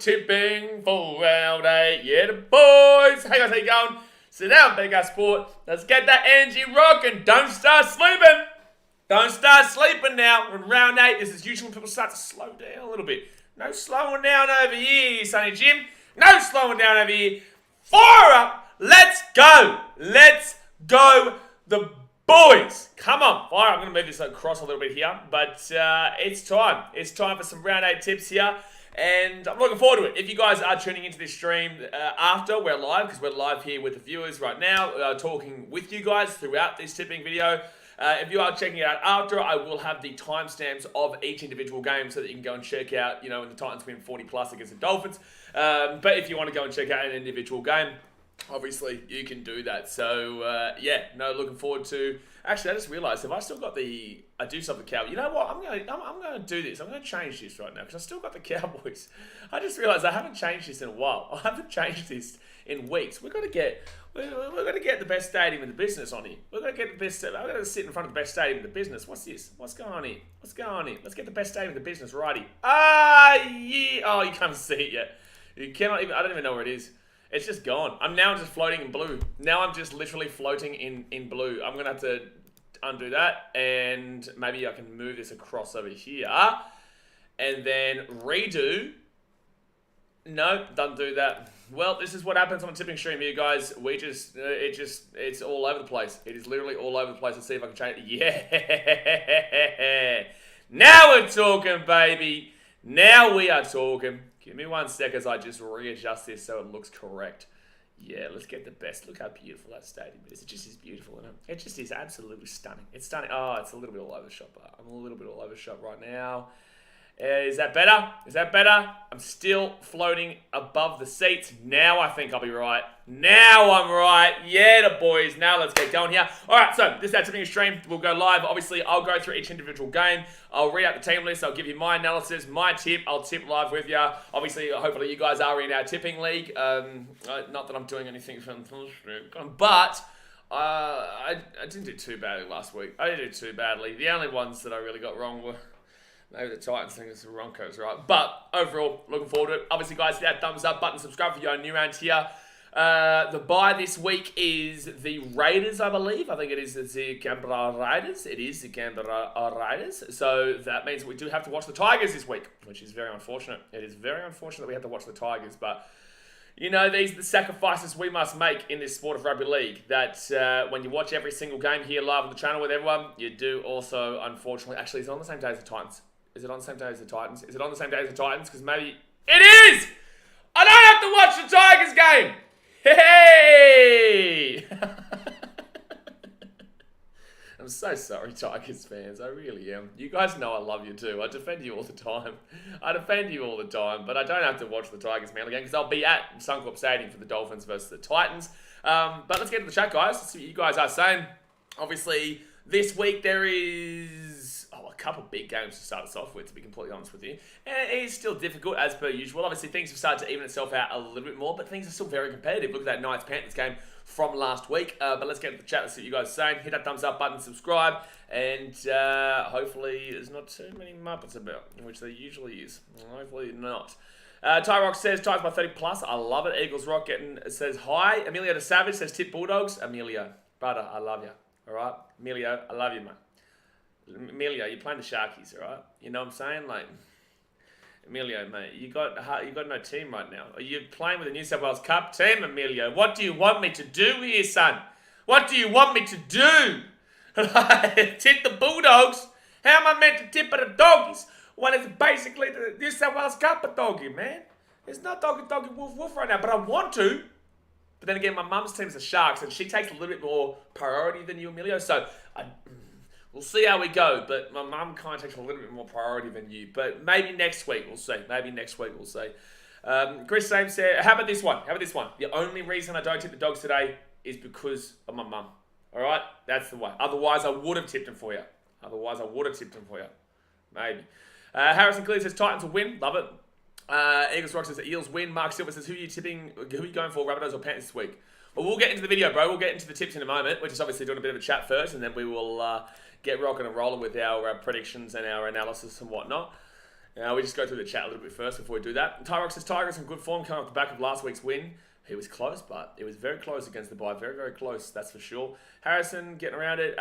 tipping for round 8. Yeah, the boys. Hey guys, how you going? Sit down, BKRsport. Let's get that energy rocking. Don't start sleeping. Don't start sleeping now. We're in round 8. This is usually when people start to slow down a little bit. No slowing down over here, Sonny Jim. No slowing down over here. Fire up. Let's go. Let's go, the boys. Come on. Fire up. I'm going to move this across a little bit here. But it's time. It's time for some round 8 tips here. And I'm looking forward to it. If you guys are tuning into this stream after we're live, because we're live here with the viewers right now, talking with you guys throughout this tipping video. If you are checking it out after, I will have the timestamps of each individual game so that you can go and check out, when the Titans win 40 plus against the Dolphins. But if you want to go and check out an individual game, obviously you can do that. So looking forward to. Actually, I just realised, have I still got the? I do still have the Cowboys. You know what? I'm going to do this. I'm going to change this right now because I still got the Cowboys. I just realised I haven't changed this in a while. I haven't changed this in weeks. We're going to get the best stadium in the business on here. We're going to get the best. I'm going to sit in front of the best stadium in the business. What's this? What's going on here? What's going on here? Let's get the best stadium in the business, righty. Yeah. Oh, you can't see it yet. You cannot even. I don't even know where it is. It's just gone. I'm now just floating in blue. Now I'm just literally floating in blue. I'm going to have to undo that. And maybe I can move this across over here. And then redo. No, don't do that. Well, this is what happens on a tipping stream here, guys. It's all over the place. It is literally all over the place. Let's see if I can change it. Yeah. Now we're talking, baby. Now we are talking. Give me 1 sec as I just readjust this so it looks correct. Yeah, let's get the best. Look how beautiful that stadium is. It just is beautiful, isn't it? It just is absolutely stunning. It's stunning. Oh, it's a little bit all over the shop. I'm a little bit all over the shop right now. Is that better? Is that better? I'm still floating above the seats. Now I think I'll be right. Now I'm right. Yeah, the boys. Now let's get going here. All right, so this is our tipping stream. We'll go live. Obviously, I'll go through each individual game. I'll read out the team list. I'll give you my analysis, my tip. I'll tip live with you. Obviously, hopefully you guys are in our tipping league. Not that I'm doing anything fantastic, but I didn't do too badly last week. I didn't do too badly. The only ones that I really got wrong were maybe the Titans think it's the Broncos, right? But overall, looking forward to it. Obviously, guys, hit that thumbs up button, subscribe if you're new around here. The bye this week is the Raiders, I believe. I think it is the Canberra Raiders. It is the Canberra Raiders. So that means we do have to watch the Tigers this week, which is very unfortunate. It is very unfortunate that we have to watch the Tigers. But, these are the sacrifices we must make in this sport of rugby league. That when you watch every single game here live on the channel with everyone, you do also, unfortunately... Actually, it's on the same day as the Titans. Is it on the same day as the Titans? Is it on the same day as the Titans? Because maybe... It is! I don't have to watch the Tigers game! Hey! I'm so sorry, Tigers fans. I really am. You guys know I love you too. I defend you all the time. But I don't have to watch the Tigers Manly game because I'll be at Suncorp Stadium for the Dolphins versus the Titans. But let's get to the chat, guys. Let's see what you guys are saying. Obviously, this week there is... a couple big games to start us off with, to be completely honest with you. And it is still difficult, as per usual. Obviously, things have started to even itself out a little bit more, but things are still very competitive. Look at that Knights-Panthers game from last week. But let's get into the chat. Let's see what you guys are saying. Hit that thumbs up button, subscribe, and hopefully there's not too many Muppets about, which there usually is. Hopefully not. Tyrock says, Tigers by 30 plus. I love it. Eagles Rock says hi. Emilio de Savage says, tip Bulldogs. Emilio, brother, I love you. All right? Emilio, I love you, mate. Emilio, you're playing the Sharkies, all right? You know what I'm saying? Like, Emilio, mate, you got no team right now. Are you playing with the New South Wales Cup team, Emilio? What do you want me to do here, son? What do you want me to do? Tip the Bulldogs? How am I meant to tip the doggies when it's basically the New South Wales Cup of doggy, man? It's not doggy, woof, woof right now, but I want to. But then again, my mum's team's the Sharks, and she takes a little bit more priority than you, Emilio, so we'll see how we go, but my mum kind of takes a little bit more priority than you. But maybe next week, we'll see. Chris James said, how about this one? The only reason I don't tip the Dogs today is because of my mum. All right? That's the way. Otherwise, I would have tipped them for you. Maybe. Harrison clearly says, Titans will win. Love it. Eagles Rock says, Eels win. Mark Silver says, who are you going for, Rabbitohs or Panthers this week? Well, we'll get into the video, bro. We'll get into the tips in a moment. We're just obviously doing a bit of a chat first, and then we will... get rocking and rolling with our predictions and our analysis and whatnot. We just go through the chat a little bit first before we do that. Tyrox says, Tigers in good form coming off the back of last week's win. He was close, but it was very close against the bye. Very, very close, that's for sure. Harrison getting around it.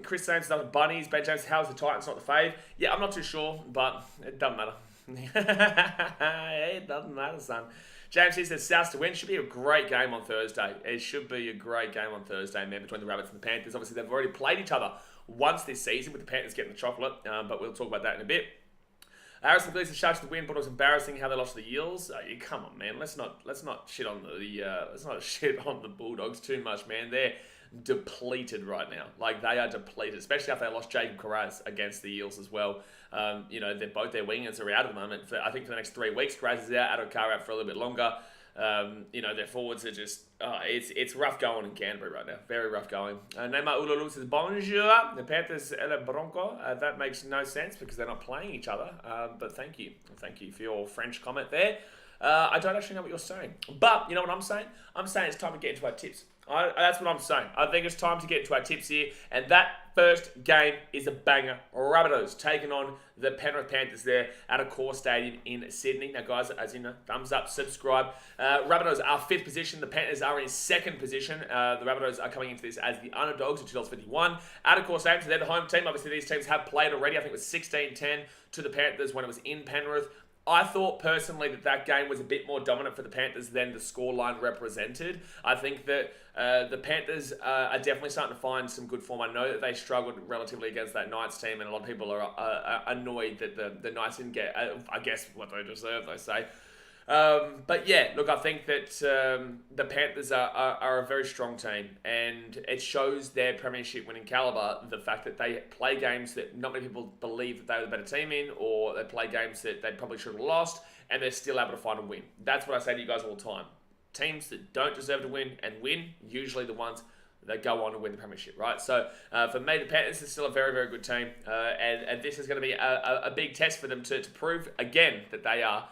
Chris Saints does bunnies. Ben James, how's the Titans not the fave? Yeah, I'm not too sure, but it doesn't matter. It doesn't matter, son. James says Souths to win. Should be a great game on Thursday. It should be a great game on Thursday, man, between the Rabbits and the Panthers. Obviously, they've already played each other once this season with the Panthers getting the chocolate, but we'll talk about that in a bit. Harrison believes the Sharks to win, but it was embarrassing how they lost to the Eels. Come on, man. Let's not shit on the Bulldogs too much, man. They're depleted right now. Like, they are depleted, especially after they lost Jacob Carraz against the Eels as well. They're both their wingers are out at the moment. I think for the next 3 weeks, Carraz is out, Adokar out for a little bit longer. Their forwards are just, it's rough going in Canterbury right now. Very rough going. Neymar Ululu says, bonjour, the Panthers et le Bronco. That makes no sense because they're not playing each other. But thank you. Thank you for your French comment there. I don't actually know what you're saying. But you know what I'm saying? I'm saying it's time to get into our tips. That's what I'm saying. I think it's time to get into our tips here. And that first game is a banger. Rabbitohs taking on the Penrith Panthers there at a core stadium in Sydney. Now, guys, as you know, thumbs up, subscribe. Rabbitohs are 5th position. The Panthers are in 2nd position. The Rabbitohs are coming into this as the underdogs at $2.51. At a core stadium, so they're the home team. Obviously, these teams have played already. I think it was 16-10 to the Panthers when it was in Penrith. I thought personally that game was a bit more dominant for the Panthers than the scoreline represented. I think that the Panthers are definitely starting to find some good form. I know that they struggled relatively against that Knights team, and a lot of people are annoyed that the Knights didn't get, I guess, what they deserve, they say. But yeah, look, I think that the Panthers are a very strong team, and it shows their premiership winning calibre, the fact that they play games that not many people believe that they were the better team in, or they play games that they probably should have lost, and they're still able to find a win. That's what I say to you guys all the time. Teams that don't deserve to win and win, usually the ones that go on to win the premiership, right? So for me, the Panthers is still a very, very good team, and this is going to be a big test for them to prove again that they are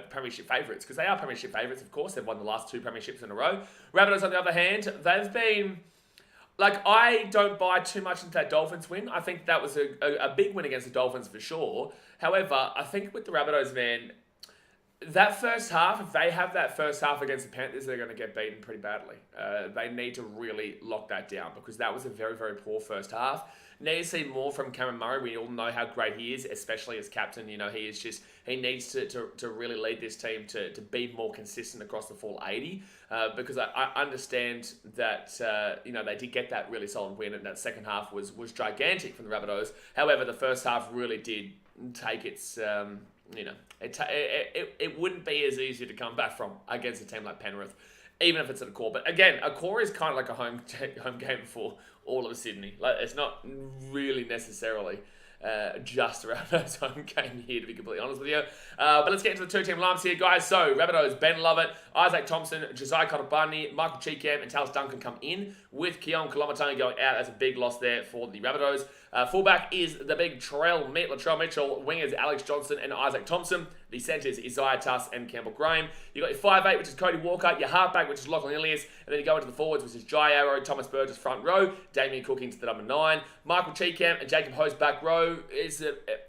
premiership favourites, because they are premiership favourites, of course. They've won the last 2 premierships in a row. Rabbitohs, on the other hand, they've been, I don't buy too much into that Dolphins win. I think that was a big win against the Dolphins for sure. However, I think with the Rabbitohs, man, that first half, if they have that first half against the Panthers, they're going to get beaten pretty badly. They need to really lock that down, because that was a very, very poor first half. Need to see more from Cameron Murray. We all know how great he is, especially as captain. You know, he needs to really lead this team to be more consistent across the full 80. Because I understand that they did get that really solid win, and that second half was gigantic from the Rabbitohs. However, the first half really did take its it wouldn't be as easy to come back from against a team like Penrith, even if it's at a core. But again, a core is kind of like a home game for all of Sydney. It's not really necessarily just around those home game here, to be completely honest with you. But let's get into the 2-team lineups here, guys. So, Rabbitohs, Ben Lovett, Isaac Thompson, Josiah Kotobani, Michael Cheekham, and Talis Duncan come in, with Keon Koloamatangi going out. That's a big loss there for the Rabbitohs. Fullback is the big Latrell Mitchell. Wingers Alex Johnson and Isaac Thompson. The centres Isaiah Tuss and Campbell Graham. You've got your 5'8", which is Cody Walker. Your halfback, which is Lachlan Ilias. And then you go into the forwards, which is Jai Arrow, Thomas Burgess front row, Damien Cook into the number 9, Michael Cheekham and Jacob Host back row.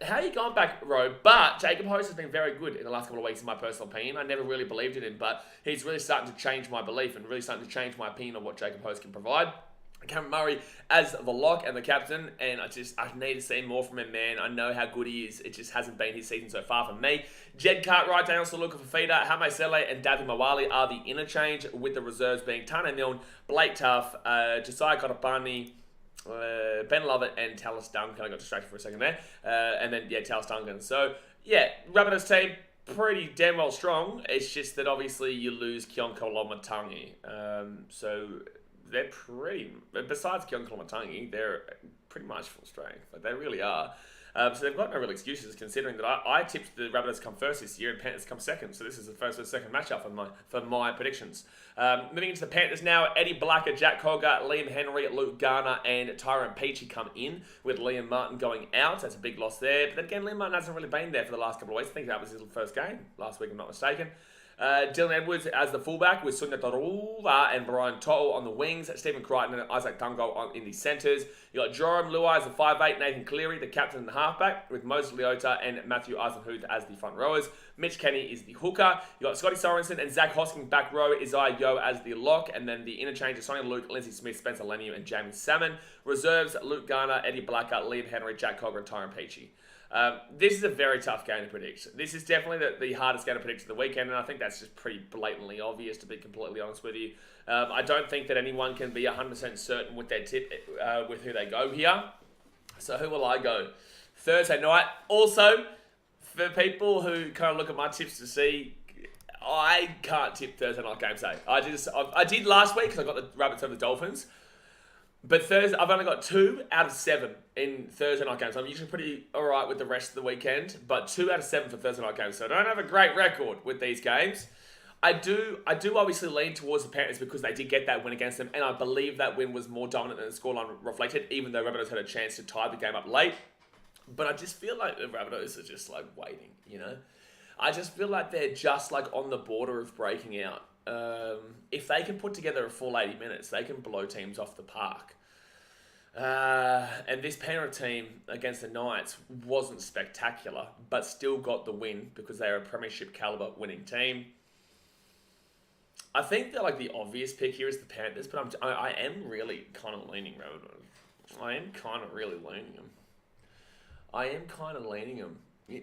How are you going back row? But Jacob Host has been very good in the last couple of weeks, in my personal opinion. I never really believed in him, but he's really starting to change my belief and really starting to change my opinion on what Jacob Host can provide. Cameron Murray as the lock and the captain, and I need to see more from him, man. I know how good he is. It just hasn't been his season so far for me. Jed Cartwright, Daniel Saluka Fafita, Hame Sele and David Mawali are the interchange, with the reserves being Tana Milne, Blake Tuff, Josiah Kotopani, Ben Lovett and Talis Duncan. I got distracted for a second there. And then, Talis Duncan. So, Rabbitohs team, pretty damn well strong. It's just that obviously you lose Keon Koloamatangi. They're pretty, besides Keon Koloamatangi, they're pretty much full strength. They really are. So they've got no real excuses, considering that I tipped the Rabbitohs come first this year and Panthers come second. So this is the first versus second matchup for my predictions. Moving into the Panthers now, Eddie Blacker, Jack Cogger, Liam Henry, Luke Garner, and Tyrone Peachy come in, with Liam Martin going out. That's a big loss there. But then again, Liam Martin hasn't really been there for the last couple of weeks. I think that was his first game last week, if I'm not mistaken. Dylan Edwards as the fullback with Sunya Taruva and Brian To'o on the wings. Stephen Crichton and Isaac Tungo in the centres. You got Joram Luai as the 5'8", Nathan Cleary, the captain and the halfback, with Moses Leota and Matthew Eisenhuth as the front rowers. Mitch Kenny is the hooker. You got Scotty Sorensen and Zach Hosking back row, Isaiah Yo as the lock, and then the interchange of Sonny Luke, Lindsay Smith, Spencer Leniu, and Jamie Salmon. Reserves, Luke Garner, Eddie Blacker, Liam Henry, Jack Cogger, and Tyron Peachy. This is a very tough game to predict. This is definitely the hardest game to predict of the weekend, and I think that's just pretty blatantly obvious, to be completely honest with you. I don't think that anyone can be 100% certain with their tip with who they go here. So who will I go? Thursday night. Also, for people who kind of look at my tips to see, I can't tip Thursday night games. I did last week because I got the Rabbits over the Dolphins. But Thursday, I've only got 2 out of 7 in Thursday night games. I'm usually pretty alright with the rest of the weekend, but 2 out of 7 for Thursday night games. So I don't have a great record with these games. I do obviously lean towards the Panthers because they did get that win against them, and I believe that win was more dominant than the scoreline reflected, even though Rabbitohs had a chance to tie the game up late. But I just feel like the Rabbitohs are just like waiting, you know? I just feel like they're just like on the border of breaking out. If they can put together a full 80 minutes, they can blow teams off the park. And this Penrith team against the Knights wasn't spectacular, but still got the win because they're a premiership caliber winning team. I think that like the obvious pick here is the Panthers, but I am really kind of leaning Rabbitohs. I am kind of really leaning them. You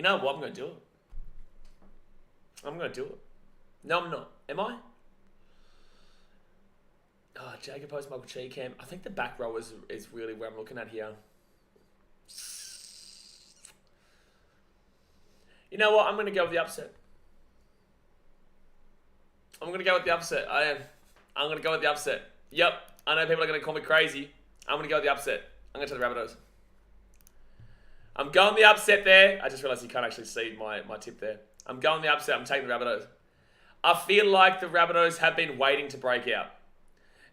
know what? I'm going to do it. No, I'm not. Am I? Oh, Jacob Post, Michael Cheekham. I think the back row is really where I'm looking at here. You know what? I'm going to go with the upset. I am. I'm going to go with the upset. Yep. I know people are going to call me crazy. I'm going to go with the upset. I'm going to take the Rabbitohs. I'm going the upset there. I just realised you can't actually see my tip there. I'm going the upset. I'm taking the Rabbitohs. I feel like the Rabbitohs have been waiting to break out.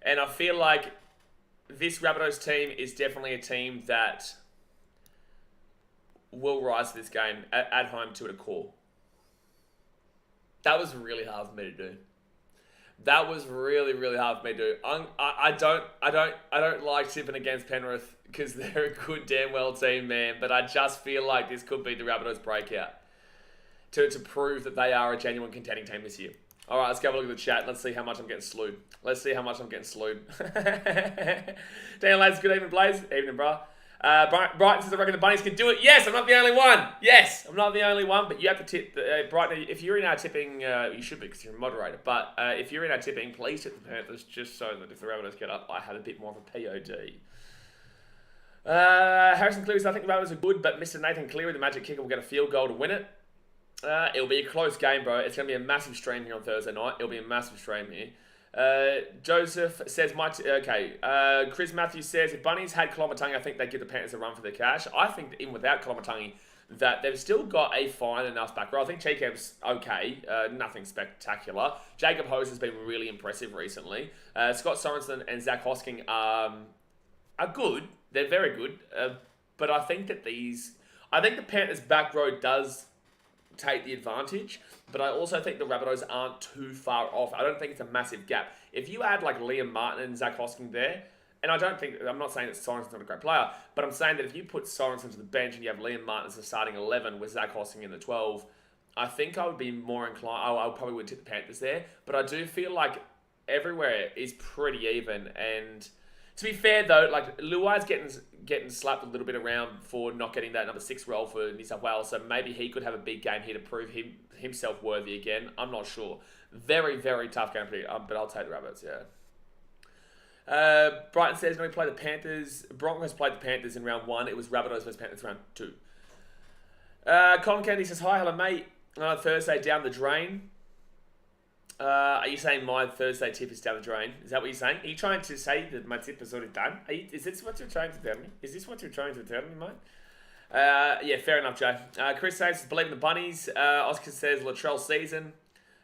And I feel like this Rabbitohs team is definitely a team that will rise to this game at home to a core. That was really hard for me to do. That was really, really hard for me to do. I don't like tipping against Penrith because they're a good damn well team, man. But I just feel like this could be the Rabbitohs breakout to prove that they are a genuine contending team this year. All right, let's go have a look at the chat. Let's see how much I'm getting slewed. Daniel Lads, good evening, Blaze. Evening, bro. Brighton says, I reckon the Bunnies can do it. Yes, I'm not the only one. But you have to tip. Brighton, if you're in our tipping, you should be because you're a moderator. But if you're in our tipping, please tip the Panthers just so that if the Rabbitohs get up, I have a bit more of a POD. Harrison Cleary says, I think the Rabbitohs are good, but Mr. Nathan Cleary, the magic kicker, will get a field goal to win it. It'll be a close game, bro. It's going to be a massive stream here on Thursday night. Joseph says, Chris Matthews says, if Bunnies had Colomatungi, I think they'd give the Panthers a run for their cash. I think that even without Colomatungi, that they've still got a fine enough back row. I think Cheekham's okay, nothing spectacular. Jacob Hose has been really impressive recently. Scott Sorensen and Zach Hosking are good. They're very good. But I think that the Panthers back row does take the advantage, but I also think the Rabbitohs aren't too far off. I don't think it's a massive gap. If you add like Liam Martin and Zach Hosking there, and I'm not saying that Sorensen's not a great player, but I'm saying that if you put Sorensen to the bench and you have Liam Martin as the starting 11 with Zach Hosking in the 12, I think I would be more inclined. I probably would tip the Panthers there, but I do feel like everywhere is pretty even. And to be fair though, like Luai's getting slapped a little bit around for not getting that number 6 role for New South Wales, so maybe he could have a big game here to prove himself worthy again. I'm not sure. Very, very tough game to predict, but I'll take the Rabbits, yeah. Brighton says, no, we play the Panthers. Broncos played the Panthers in round 1. It was Rabbitohs versus Panthers round 2. Colin Kennedy says, hi, hello, mate. Thursday down the drain. Are you saying my Thursday tip is down the drain? Is that what you're saying? Are you trying to say that my tip is already done? Is this what you're trying to tell me? Mate? Yeah, fair enough, Joe. Chris says, believe in the Bunnies. Oscar says, Latrell season.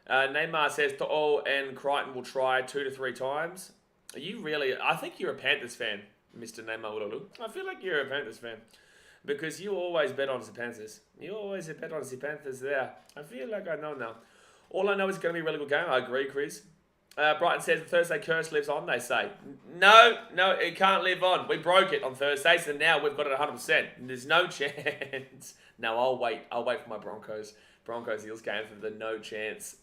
Neymar says, To'o and Crichton will try 2 to 3 times. Are you really? I think you're a Panthers fan, Mr. Neymar Ululu. I feel like you're a Panthers fan. Because you always bet on the Panthers. You always bet on the Panthers there. I feel like I know now. All I know is it's going to be a really good game. I agree, Chris. Brighton says the Thursday curse lives on, they say. No, it can't live on. We broke it on Thursday, so now we've got it 100%. There's no chance. No, I'll wait for my Broncos Eels game for the no chance.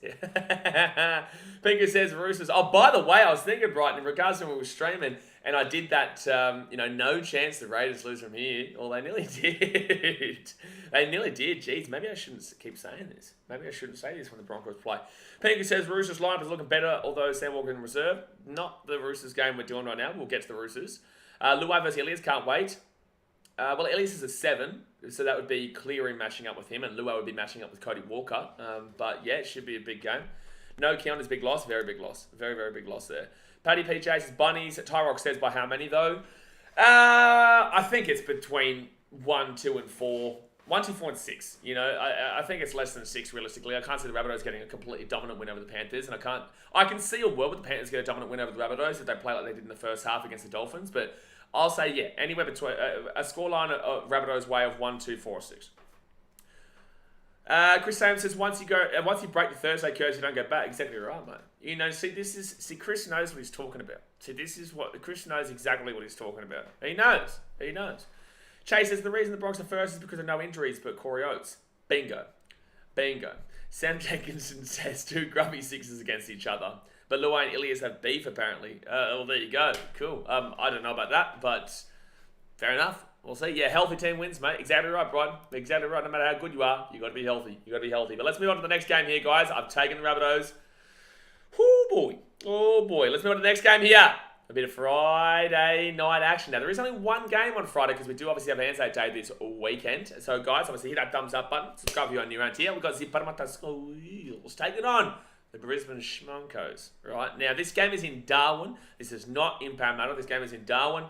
Pinker says Roosters. Oh, by the way, I was thinking, Brighton, in regards to when we were streaming, and I did that, no chance the Raiders lose from here. Well, they nearly did. They nearly did. Jeez, maybe I shouldn't keep saying this. Maybe I shouldn't say this when the Broncos play. Pinker says Roosters lineup is looking better, although Sam Walker in reserve. Not the Roosters game we're doing right now. We'll get to the Roosters. Luai versus Ilias, can't wait. Well, Ilias is a 7, so that would be Cleary matching up with him, and Luai would be matching up with Cody Walker. But yeah, it should be a big game. No count is big loss, very big loss. Very, very big loss there. Paddy P. chases Bunnies. Tyrock says by how many, though? I think it's between 1, 2, and 4. 1, 2, 4, and 6. I think it's less than 6 realistically. I can't see the Rabbitohs getting a completely dominant win over the Panthers, and I can see a world where the Panthers get a dominant win over the Rabbitohs if they play like they did in the first half against the Dolphins. But I'll say anywhere between a scoreline of Rabbitohs way of 1, 2, 4, or 6. Chris Sam says once you break the Thursday curse, you don't go back. Exactly right, mate. Chris knows what he's talking about. Chris knows exactly what he's talking about. He knows. Chase says the reason the Broncos are first is because of no injuries, but Corey Oates. Bingo. Sam Jenkinson says 2 grubby 6s against each other. But Luai and Ilias have beef, apparently. Well, there you go. Cool. I don't know about that, but fair enough. We'll see. Yeah, healthy team wins, mate. Exactly right, Brian. Exactly right. No matter how good you are, you got to be healthy. But let's move on to the next game here, guys. I've taken the Rabbitohs. Oh, boy. Let's move on to the next game here. A bit of Friday night action. Now, there is only one game on Friday because we do obviously have Anzac Day this weekend. So, guys, obviously hit that thumbs up button. Subscribe if you're new around here. We've got the Parramatta Eels taking on the Brisbane Schmonkos. Right, now this game is in Darwin. This is not in Parramatta. This game is in Darwin,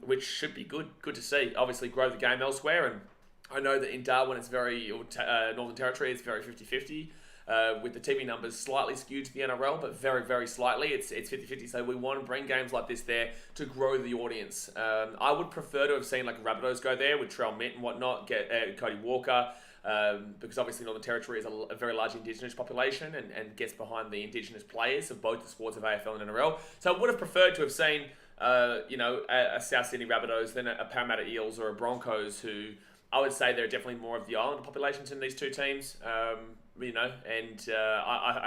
which should be good. Good to see. Obviously, grow the game elsewhere. And I know that in Darwin, it's very Northern Territory. It's very 50-50. With the TV numbers slightly skewed to the NRL, but very, very slightly. It's 50-50, so we want to bring games like this there to grow the audience. I would prefer to have seen like Rabbitohs go there with Trell Mitt and whatnot, get Cody Walker, because obviously Northern Territory is a very large Indigenous population and gets behind the Indigenous players of both the sports of AFL and NRL. So I would have preferred to have seen, a South Sydney Rabbitohs than a Parramatta Eels or a Broncos, who I would say they're definitely more of the Islander populations in these two teams. I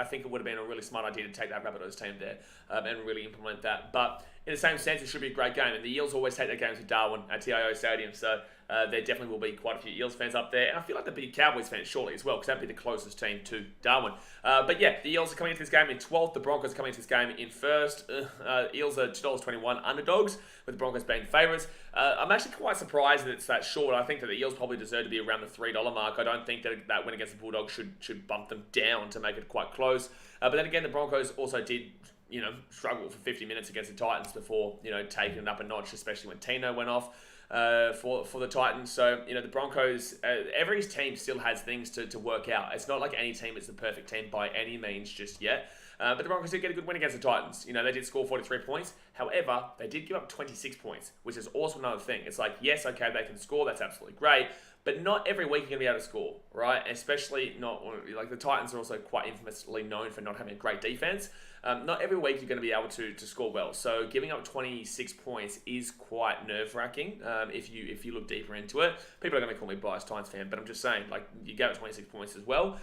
think it would have been a really smart idea to take that Rabbitohs team there and really implement that. But in the same sense, it should be a great game. And the Eels always take their games to Darwin at TIO Stadium. So there definitely will be quite a few Eels fans up there. And I feel like there'll be Cowboys fans shortly as well, because that'd be the closest team to Darwin. But yeah, the Eels are coming into this game in 12th. The Broncos are coming into this game in 1st. Eels are $2.21 underdogs, with the Broncos being favourites. I'm actually quite surprised that it's that short. I think that the Eels probably deserve to be around the $3 mark. I don't think that win against the Bulldogs should bump them down to make it quite close. But then again, the Broncos also did struggle for 50 minutes against the Titans before, taking it up a notch, especially when Tino went off for the Titans. So, the Broncos, every team still has things to work out. It's not like any team is the perfect team by any means just yet. But the Broncos did get a good win against the Titans. They did score 43 points. However, they did give up 26 points, which is also another thing. It's like, yes, okay, they can score. That's absolutely great. But not every week you're going to be able to score, right? Especially not, like the Titans are also quite infamously known for not having a great defense. Not every week you're going to be able to score well. So giving up 26 points is quite nerve-wracking if you look deeper into it. People are going to call me a biased Titans fan, but I'm just saying, like, you gave up 26 points as well.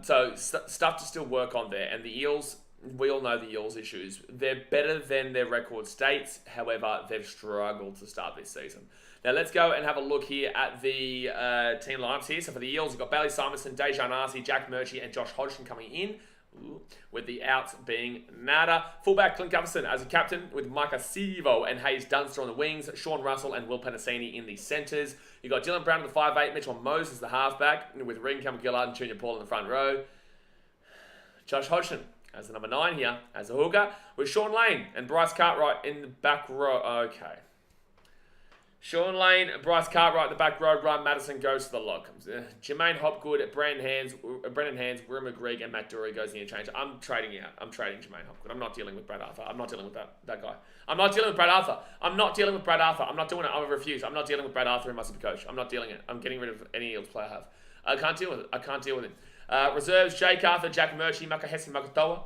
So stuff to still work on there. And the Eels, we all know the Eels' issues. They're better than their record states. However, they've struggled to start this season. Now, let's go and have a look here at the team lineups here. So for the Eels, you've got Bailey Simonson, Dejan Arce, Jack Murchie, and Josh Hodgson coming in. With the outs being nada. Fullback Clint Gutherson as a captain, with Micah Sivo and Hayes Dunster on the wings, Sean Russell and Will Penasini in the centres. You've got Dylan Brown at the 5'8", Mitchell Moses the halfback, with Regan Campbell-Gillard and Junior Paul in the front row. Josh Hodgson as the number 9 here, as a hooker, with Sean Lane and Bryce Cartwright in the back row. Okay. Sean Lane, Bryce Cartwright, the back row, Ryan Madison goes to the lock. Jermaine Hopgood, Brendan Hands, Will McGregor, and Matt Dury goes in the interchange. I'm trading out. I'm trading Jermaine Hopgood. I'm not dealing with Brad Arthur. I'm not dealing with that guy. I'm not dealing with Brad Arthur. I'm not dealing with Brad Arthur. I'm not doing it. I refuse. I'm not dealing with Brad Arthur who must be coach. I'm not dealing it. I'm getting rid of any Eels player I have. I can't deal with it. I can't deal with him. Reserves, Jake Arthur, Jack Murchie, Makahesi Makatoa.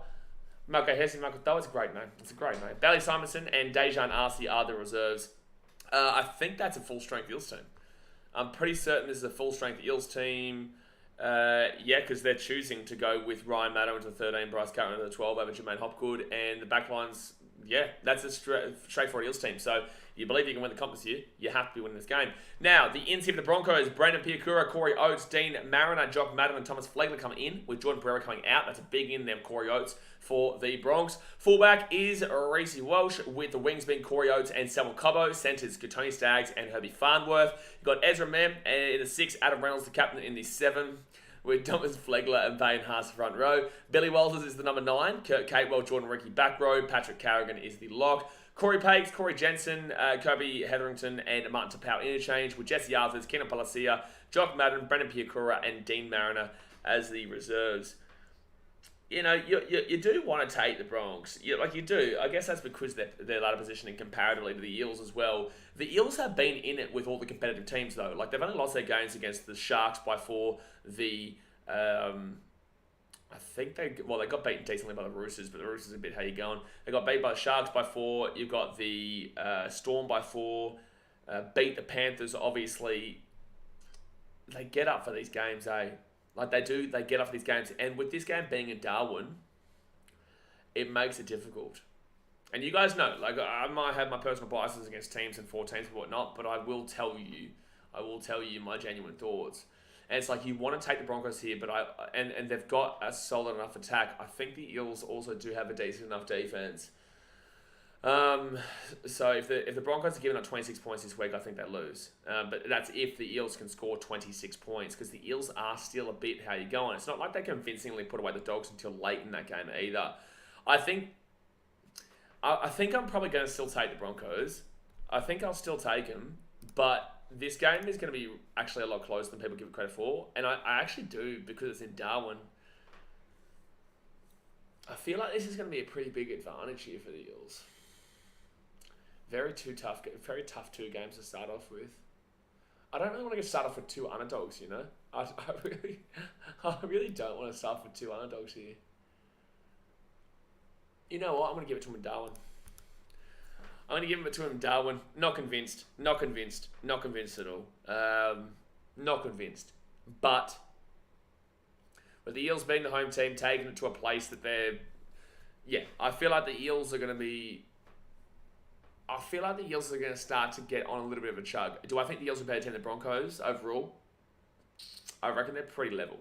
Makahesi Makatoa. It's a great name. It's a great name. Bailey Simonson and Dejan Arce are the reserves. I think that's a full-strength Eels team. I'm pretty certain this is a full-strength Eels team. Because they're choosing to go with Ryan Maddow into the 13, Bryce Cartwright into the 12 over Jermaine Hopgood, and the backlines, that's a straightforward Eels team. So you believe you can win the comp this year, you have to be winning this game. Now, the ins here for the Broncos, Brandon Piakura, Corey Oates, Dean Mariner, Jock Madden, and Thomas Flegler coming in, with Jordan Pereira coming out. That's a big in there, Corey Oates, for the Bronx. Fullback is Reece Walsh, with the wings being Corey Oates and Samuel Cobbo. Centers, Tony Staggs and Herbie Farnworth. You've got Ezra Mem in the 6, Adam Reynolds, the captain, in the 7. With Thomas Flegler and Payne Haas front row. Billy Walters is the number 9. Kurt Catewell, Jordan Ricky back row. Patrick Carrigan is the lock. Corey Pakes, Corey Jensen, Kobe Hetherington, and Martin Tapau interchange, with Jesse Arthurs, Keenan Palacia, Jock Madden, Brendan Piakura, and Dean Mariner as the reserves. You know, you do want to take the Bronx. You do. I guess that's because they're ladder positioning comparatively to the Eels as well. The Eels have been in it with all the competitive teams, though. Like, they've only lost their games against the Sharks by 4. I think they got beaten decently by the Roosters, but the Roosters are a bit how you going. They got beat by the Sharks by 4. You've got the Storm by 4. Beat the Panthers, obviously. They get up for these games, eh? Like they do, they get off these games. And with this game being in Darwin, it makes it difficult. And you guys know, like, I might have my personal biases against teams and 4 teams and whatnot, but I will tell you my genuine thoughts. And it's like, you want to take the Broncos here, but and they've got a solid enough attack. I think the Eels also do have a decent enough defense. So if the Broncos are giving up 26 points this week, I think they lose. But that's if the Eels can score 26 points, because the Eels are still a bit how you going. It's not like they convincingly put away the Dogs until late in that game either. I think I'm probably going to still take the Broncos. I think I'll still take them, but this game is going to be actually a lot closer than people give it credit for, and I actually do, because it's in Darwin. I feel like this is going to be a pretty big advantage here for the Eels. Very tough 2 games to start off with. I don't really want to start off with 2 underdogs, you know? I really don't want to start with 2 underdogs here. You know what? I'm going to give it to him in Darwin. I'm going to give it to him in Darwin. Not convinced at all. Not convinced. But with the Eels being the home team, taking it to a place that they're... Yeah, I feel like the Eels are going to start to get on a little bit of a chug. Do I think the Eels are better than the Broncos overall? I reckon they're pretty level.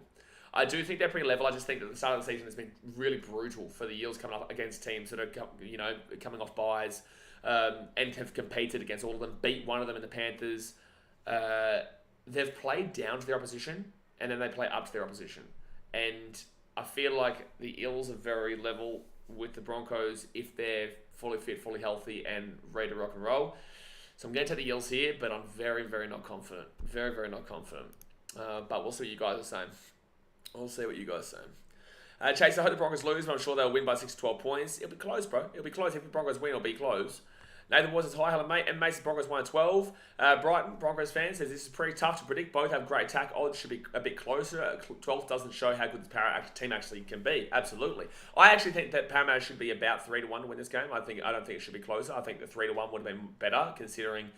I do think they're pretty level. I just think that the start of the season has been really brutal for the Eels coming up against teams that are, coming off byes and have competed against all of them. Beat one of them in the Panthers. They've played down to their opposition, and then they play up to their opposition. And I feel like the Eels are very level with the Broncos if they're fully fit, fully healthy, and ready to rock and roll. So I'm going to take the Eels here, but I'm very, very not confident. Very, very not confident. But we'll see what you guys are saying. Chase, I hope the Broncos lose, but I'm sure they'll win by 6 to 12 points. It'll be close, bro. It'll be close. If the Broncos win, it'll be close. Nathan was high, hello mate, and Mason Broncos 1 12. Brighton Broncos fan says this is pretty tough to predict. Both have great attack. Odds should be a bit closer. 12 doesn't show how good the Parramatta team actually can be. Absolutely, I actually think that Parramatta should be about 3 to 1 to win this game. I don't think it should be closer. I think the 3 to 1 would have been better considering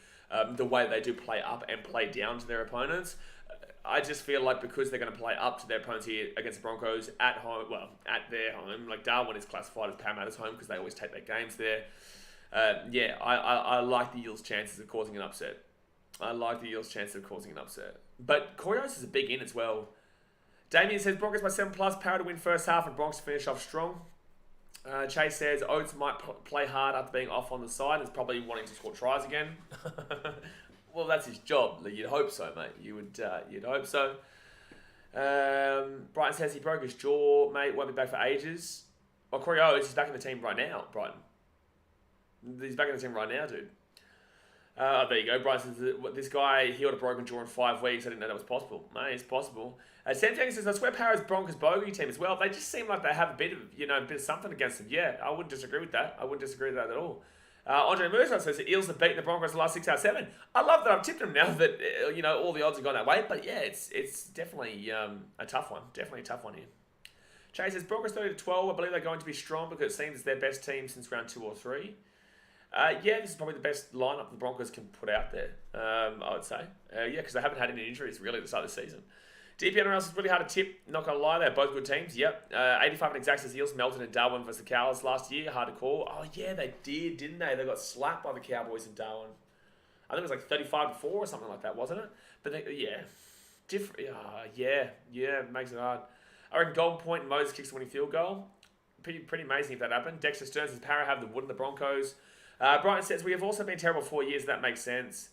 the way they do play up and play down to their opponents. I just feel like because they're going to play up to their opponents here against the Broncos at home, at their home, like Darwin is classified as Parramatta's home because they always take their games there. I like the Eels' chances of causing an upset. But Corey Oates is a big in as well. Damien says Broncos by 7+, Parra to win first half and Bronx to finish off strong. Chase says Oates might play hard after being off on the side and is probably wanting to score tries again. Well, that's his job. You'd hope so, mate. You'd hope so. Brighton says he broke his jaw, mate. Won't be back for ages. Well, Corey Oates is back in the team right now, Brighton. He's back in the team right now, dude. There you go. Bryce says, this guy healed a broken jaw in 5 weeks. I didn't know that was possible. Mate, it's possible. Sam Jenkins says, I swear Para's Broncos bogey team as well. They just seem like they have a bit of something against them. Yeah, I wouldn't disagree with that. At all. Andre Mercer says the Eels have beaten the Broncos the last 6 out of 7. I love that I've tipped them now that all the odds have gone that way. But yeah, it's definitely a tough one. Definitely a tough one here. Chase says Broncos 30-12. I believe they're going to be strong because it seems it's their best team since round 2 or 3. Yeah, this is probably the best lineup the Broncos can put out there, I would say. Because they haven't had any injuries really at the start of the season. DPNRL is really hard to tip, not going to lie, they're both good teams. Yep. 85 and exact as Eels, Melton and Darwin versus the Cows last year, hard to call. Oh yeah, they did, didn't they? They got slapped by the Cowboys and Darwin. I think it was like 35-4 or something like that, wasn't it? But different. Yeah, makes it hard. I reckon Golden Point and Moses kicks the winning field goal. Pretty amazing if that happened. Dexter Stearns and Para have the wood in the Broncos. Brian says, we have also been terrible 4 years. That makes sense.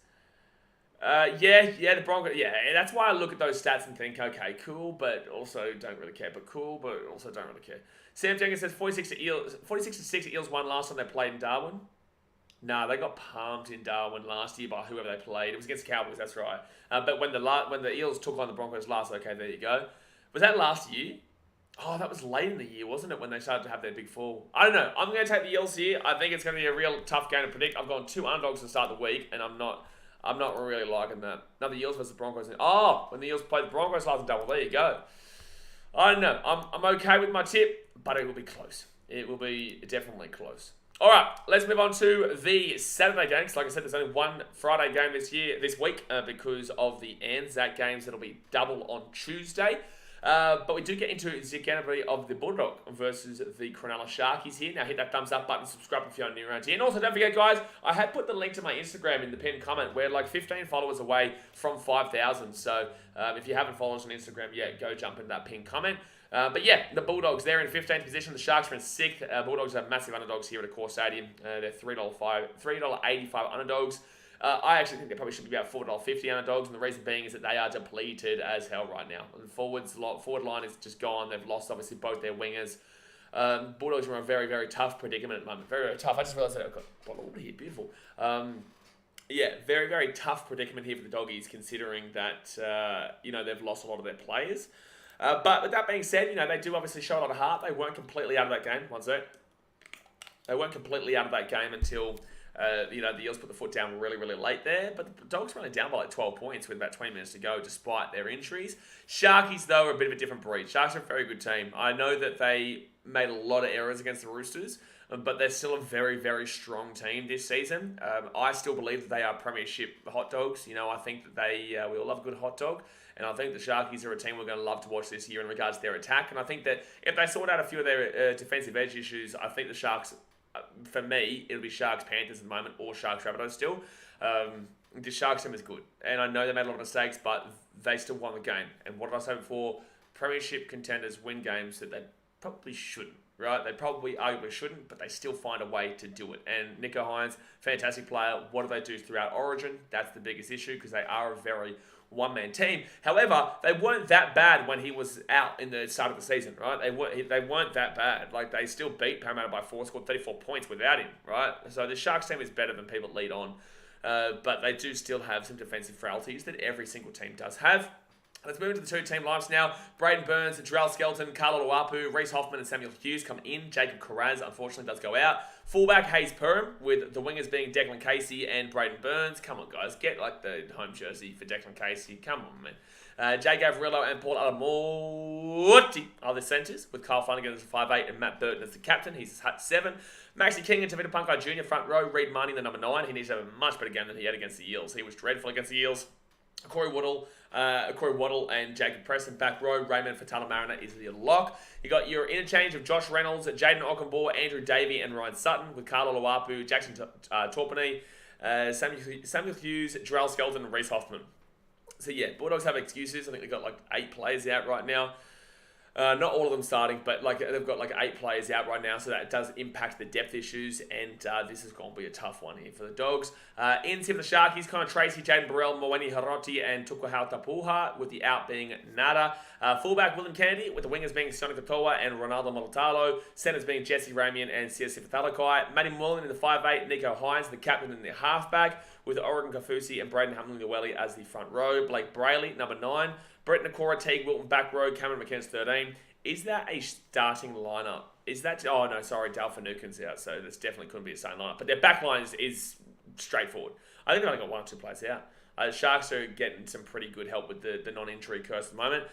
The Broncos. Yeah, that's why I look at those stats and think, okay, cool, but also don't really care. But cool, but also don't really care. Sam Jenkins says 46-6 Eels won last time they played in Darwin. Nah, they got pumped in Darwin last year by whoever they played. It was against the Cowboys, that's right. But when the Eels took on the Broncos last, okay, there you go. Was that last year? Oh, that was late in the year, wasn't it, when they started to have their big fall? I don't know. I'm going to take the Eels here. I think it's going to be a real tough game to predict. I've gone 2 underdogs to start the week, and I'm not really liking that. Now the Eels versus the Broncos. When the Eels played the Broncos last double, there you go. I don't know. I'm okay with my tip, but it will be close. It will be definitely close. All right, let's move on to the Saturday games. Like I said, there's only one Friday game this week because of the Anzac games. That'll be double on Tuesday. But we do get into the game of the Bulldog versus the Cronulla Sharkies here. Now hit that thumbs up button, subscribe if you're new around here. And also don't forget, guys, I had put the link to my Instagram in the pinned comment. We're like 15 followers away from 5,000. So if you haven't followed us on Instagram yet, go jump in that pinned comment. But yeah, the Bulldogs, they're in 15th position. The Sharks are in 6th. Bulldogs are massive underdogs here at Accor Stadium. They're $3.85 underdogs. I actually think they probably should be about $4.50 underdogs, and the reason being is that they are depleted as hell right now. The forward line is just gone. They've lost, obviously, both their wingers. Bulldogs are in a very, very tough predicament at the moment. Very, very tough. I just realised that I've got a bottle of water here. Beautiful. Very, very tough predicament here for the Doggies, considering that, they've lost a lot of their players. But with that being said, they do obviously show a lot of heart. They weren't completely out of that game. One sec. They weren't completely out of that game until... the Eels put the foot down really, really late there. But the Dogs were only down by like 12 points with about 20 minutes to go, despite their injuries. Sharkies, though, are a bit of a different breed. Sharks are a very good team. I know that they made a lot of errors against the Roosters, but they're still a very, very strong team this season. I still believe that they are premiership hot dogs. I think that we all love a good hot dog. And I think the Sharkies are a team we're going to love to watch this year in regards to their attack. And I think that if they sort out a few of their defensive edge issues, I think the Sharks... For me, it'll be Sharks Panthers at the moment, or Sharks Rabbitohs still. The Sharks team is good, and I know they made a lot of mistakes, but they still won the game. And what did I say before? Premiership contenders win games that they probably shouldn't, right? They probably arguably shouldn't, but they still find a way to do it. And Nico Hines, fantastic player. What do they do throughout Origin? That's the biggest issue because they are a very one-man team. However, they weren't that bad when he was out in the start of the season, right? They weren't that bad. Like, they still beat Parramatta by 4, scored 34 points without him, right? So the Sharks team is better than people lead on. But they do still have some defensive frailties that every single team does have. Let's move into the 2 team lineups now. Braden Burns, Jarrell Skelton, Carlo Luapu, Reece Hoffman and Samuel Hughes come in. Jacob Carraz, unfortunately, does go out. Fullback, Hayes Perham, with the wingers being Declan Casey and Braden Burns. Come on, guys. Get, the home jersey for Declan Casey. Come on, man. Jay Gavrillo and Paul Alamorti are the centres, with Kyle Flanagan as the 5'8" and Matt Burton as the captain. He's 7. Maxi King and Tavita Punkai Jr. front row. Reed Marnie, the number 9. He needs to have a much better game than he had against the Eels. He was dreadful against the Eels. Corey Waddle and Jacob Preston back row. Raymond Fatala Mariner is the lock. You got your interchange of Josh Reynolds, Jaden Okunbor, Andrew Davey, and Ryan Sutton with Carlo Luapu, Jackson Torpany, Samuel Hughes, Jarrell Skelton, and Reece Hoffman. So yeah, Bulldogs have excuses. I think they've got 8 players out right now. Not all of them starting, but they've got 8 players out right now, so that does impact the depth issues, and this is going to be a tough one here for the Dogs. In for the Sharkies, Connor Tracy, Jaden Burrell, Moeni Haroti, and Tukuhau Tapuha, with the out being Nada. Fullback William Kennedy, with the wingers being Sonny Katoa and Ronaldo Molotalo. Centers being Jesse Ramian and Siasi Fatalakai. Matty Mullen in the 5'8", Nico Hines, the captain in the halfback, with Oregon Kafusi and Braden Hamlin-Llewellyn as the front row. Blake Brayley, number 9. Brett Nakora, Teague Wilton, back row. Cameron McKenna's 13. Is that a starting lineup? Is that... Oh, no, sorry. Dal Finucane's out, so this definitely couldn't be a starting lineup. But their back line is straightforward. I think they've only got 1 or 2 players out. The Sharks are getting some pretty good help with the non-injury curse at the moment.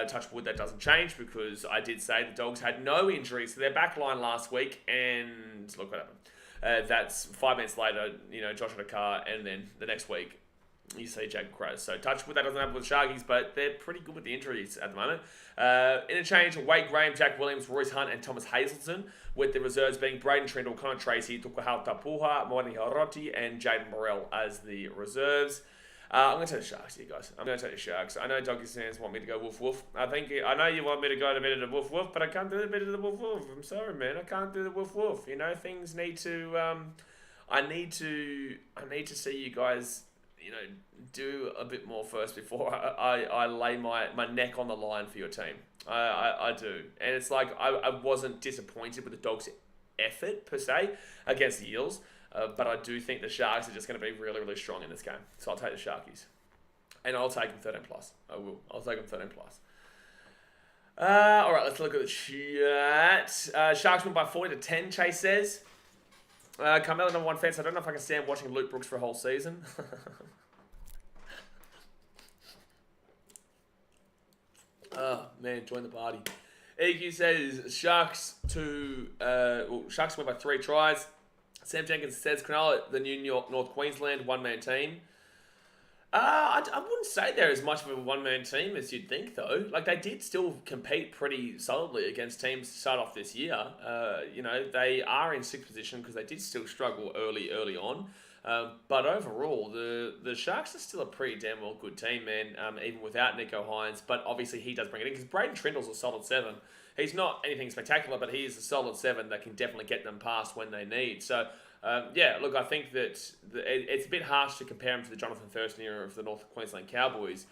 Touch wood, that doesn't change because I did say the Dogs had no injuries to their back line last week, and look what happened. That's 5 minutes later, Josh Adokar, and then the next week, you see Jacob Crows. So touch wood, that doesn't happen with the Sharkies, but they're pretty good with the injuries at the moment. Interchange, Wade Graham, Jack Williams, Royce Hunt, and Thomas Hazelton, with the reserves being Braden Trindle, Connor Tracy, Tukuhau Tapuha, Moani Haroti, and Jaden Morrell as the reserves. I'm going to take the Sharks here, guys. I'm going to take the Sharks. I know Doggy fans want me to go woof woof. I know you want me to go a bit of the woof woof, but I can't do a bit of the woof woof. I'm sorry, man. I can't do the woof woof. Things need to. I need to see you guys. Do a bit more first before I lay my neck on the line for your team. I do, and it's like I wasn't disappointed with the Dogs' effort per se against the Eels. But I do think the Sharks are just going to be really, really strong in this game. So I'll take the Sharkies. And I'll take them 13 plus. I will. I'll take them 13 plus. All right, let's look at the chat. Sharks win by 40-10, Chase says. Carmelo, number 1 fence. I don't know if I can stand watching Luke Brooks for a whole season. Oh, man, join the party. EQ says Sharks Sharks win by 3 tries. Sam Jenkins says, Cronulla, the new North Queensland one-man team. I wouldn't say they're as much of a one-man team as you'd think, though. Like, they did still compete pretty solidly against teams to start off this year. They are in 6th position because they did still struggle early on. But overall, the Sharks are still a pretty damn well good team, man, even without Nico Hines. But obviously, he does bring it in because Braden Trindle's a solid 7. He's not anything spectacular, but he is a solid 7 that can definitely get them past when they need. So, look, I think that it's a bit harsh to compare him to the Jonathan Thurston era of the North Queensland Cowboys.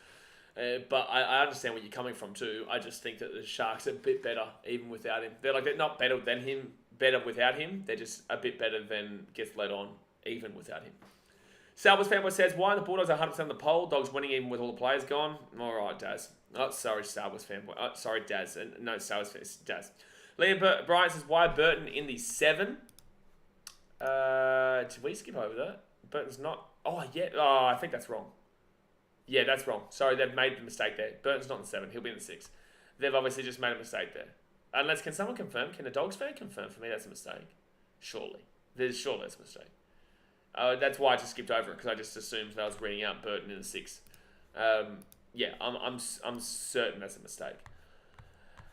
But I understand where you're coming from too. I just think that the Sharks are a bit better even without him. They're not better than him, better without him. They're just a bit better than gets led on even without him. Salvas Fanboy says, why are the Bulldogs 100% of the poll? Dogs winning even with all the players gone? All right, Daz. Oh, sorry, Salvas Fanboy. Oh, sorry, Daz. No, Salvas Daz. Liam Bryant says, why Burton in the 7? Did we skip over that? Burton's not... Oh, yeah. Oh, I think that's wrong. Yeah, that's wrong. Sorry, they've made the mistake there. Burton's not in the 7. He'll be in the 6. They've obviously just made a mistake there. Unless, can someone confirm? Can a Dogs fan confirm for me that's a mistake? Surely. Surely that's a mistake. That's why I just skipped over it, because I just assumed that I was reading out Burton in the 6. Yeah, I'm certain that's a mistake.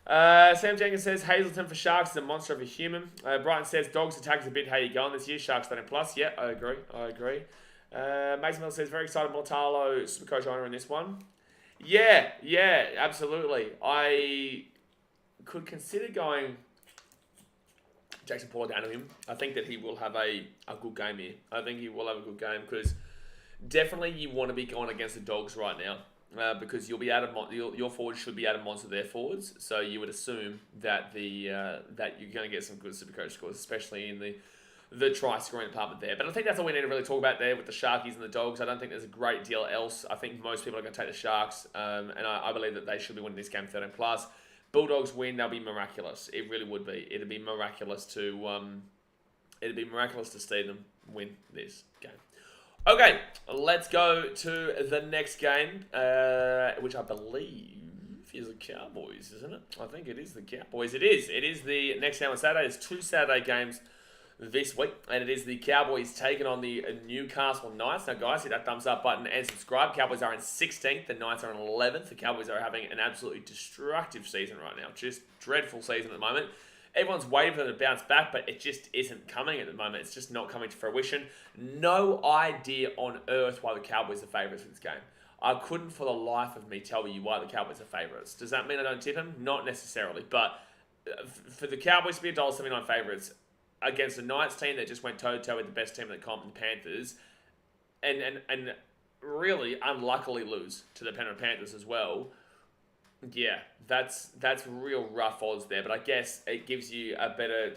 Sam Jenkins says, Hazelton for Sharks is a monster of a human. Brighton says, Dogs attack is a bit how you going this year. Sharks 13 plus. Yeah, I agree. Mason Miller says, very excited Mortalo, Supercoach owner in this one. Yeah, absolutely. I could consider going Jackson Paul down to him. I think that he will have a good game here. I think he will have a good game because definitely you want to be going against the Dogs right now. Because you'll be your forwards should be able to monster their forwards, so you would assume that that you're going to get some good Supercoach scores, especially in the try scoring department there. But I think that's all we need to really talk about there with the Sharkies and the Dogs. I don't think there's a great deal else. I think most people are going to take the Sharks, and I believe that they should be winning this game 13 plus. Bulldogs win, they'll be miraculous. It really would be. It'd be miraculous to see them win this game. Okay, let's go to the next game, which I believe is the Cowboys, isn't it? I think it is the Cowboys. It is. It is the next game on Saturday. There's 2 Saturday games this week, and it is the Cowboys taking on the Newcastle Knights. Now, guys, hit that thumbs up button and subscribe. Cowboys are in 16th. The Knights are in 11th. The Cowboys are having an absolutely destructive season right now. Just dreadful season at the moment. Everyone's waiting for them to bounce back, but it just isn't coming at the moment. It's just not coming to fruition. No idea on earth why the Cowboys are favourites for this game. I couldn't for the life of me tell you why the Cowboys are favourites. Does that mean I don't tip them? Not necessarily. But for the Cowboys to be $1.79 favourites against a Knights team that just went toe-to-toe with the best team in the comp, the Panthers, and really unluckily lose to the Penrith Panthers as well, yeah, that's real rough odds there. But I guess it gives you a better,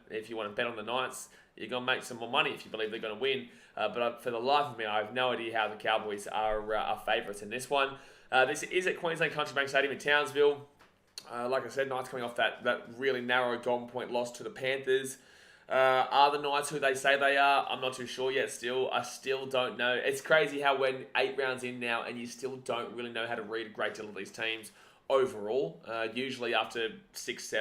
if you want to bet on the Knights, You're going to make some more money if you believe they're going to win. But for the life of me, I have no idea how the Cowboys are favourites in this one. This is at Queensland Country Bank Stadium in Townsville. Like I said, Knights coming off that really narrow golden point loss to the Panthers. Are the Knights who they say they are? I'm not too sure yet I still don't know. It's crazy how when 8 rounds in now and you still don't really know how to read a great deal of these teams overall. Usually after 6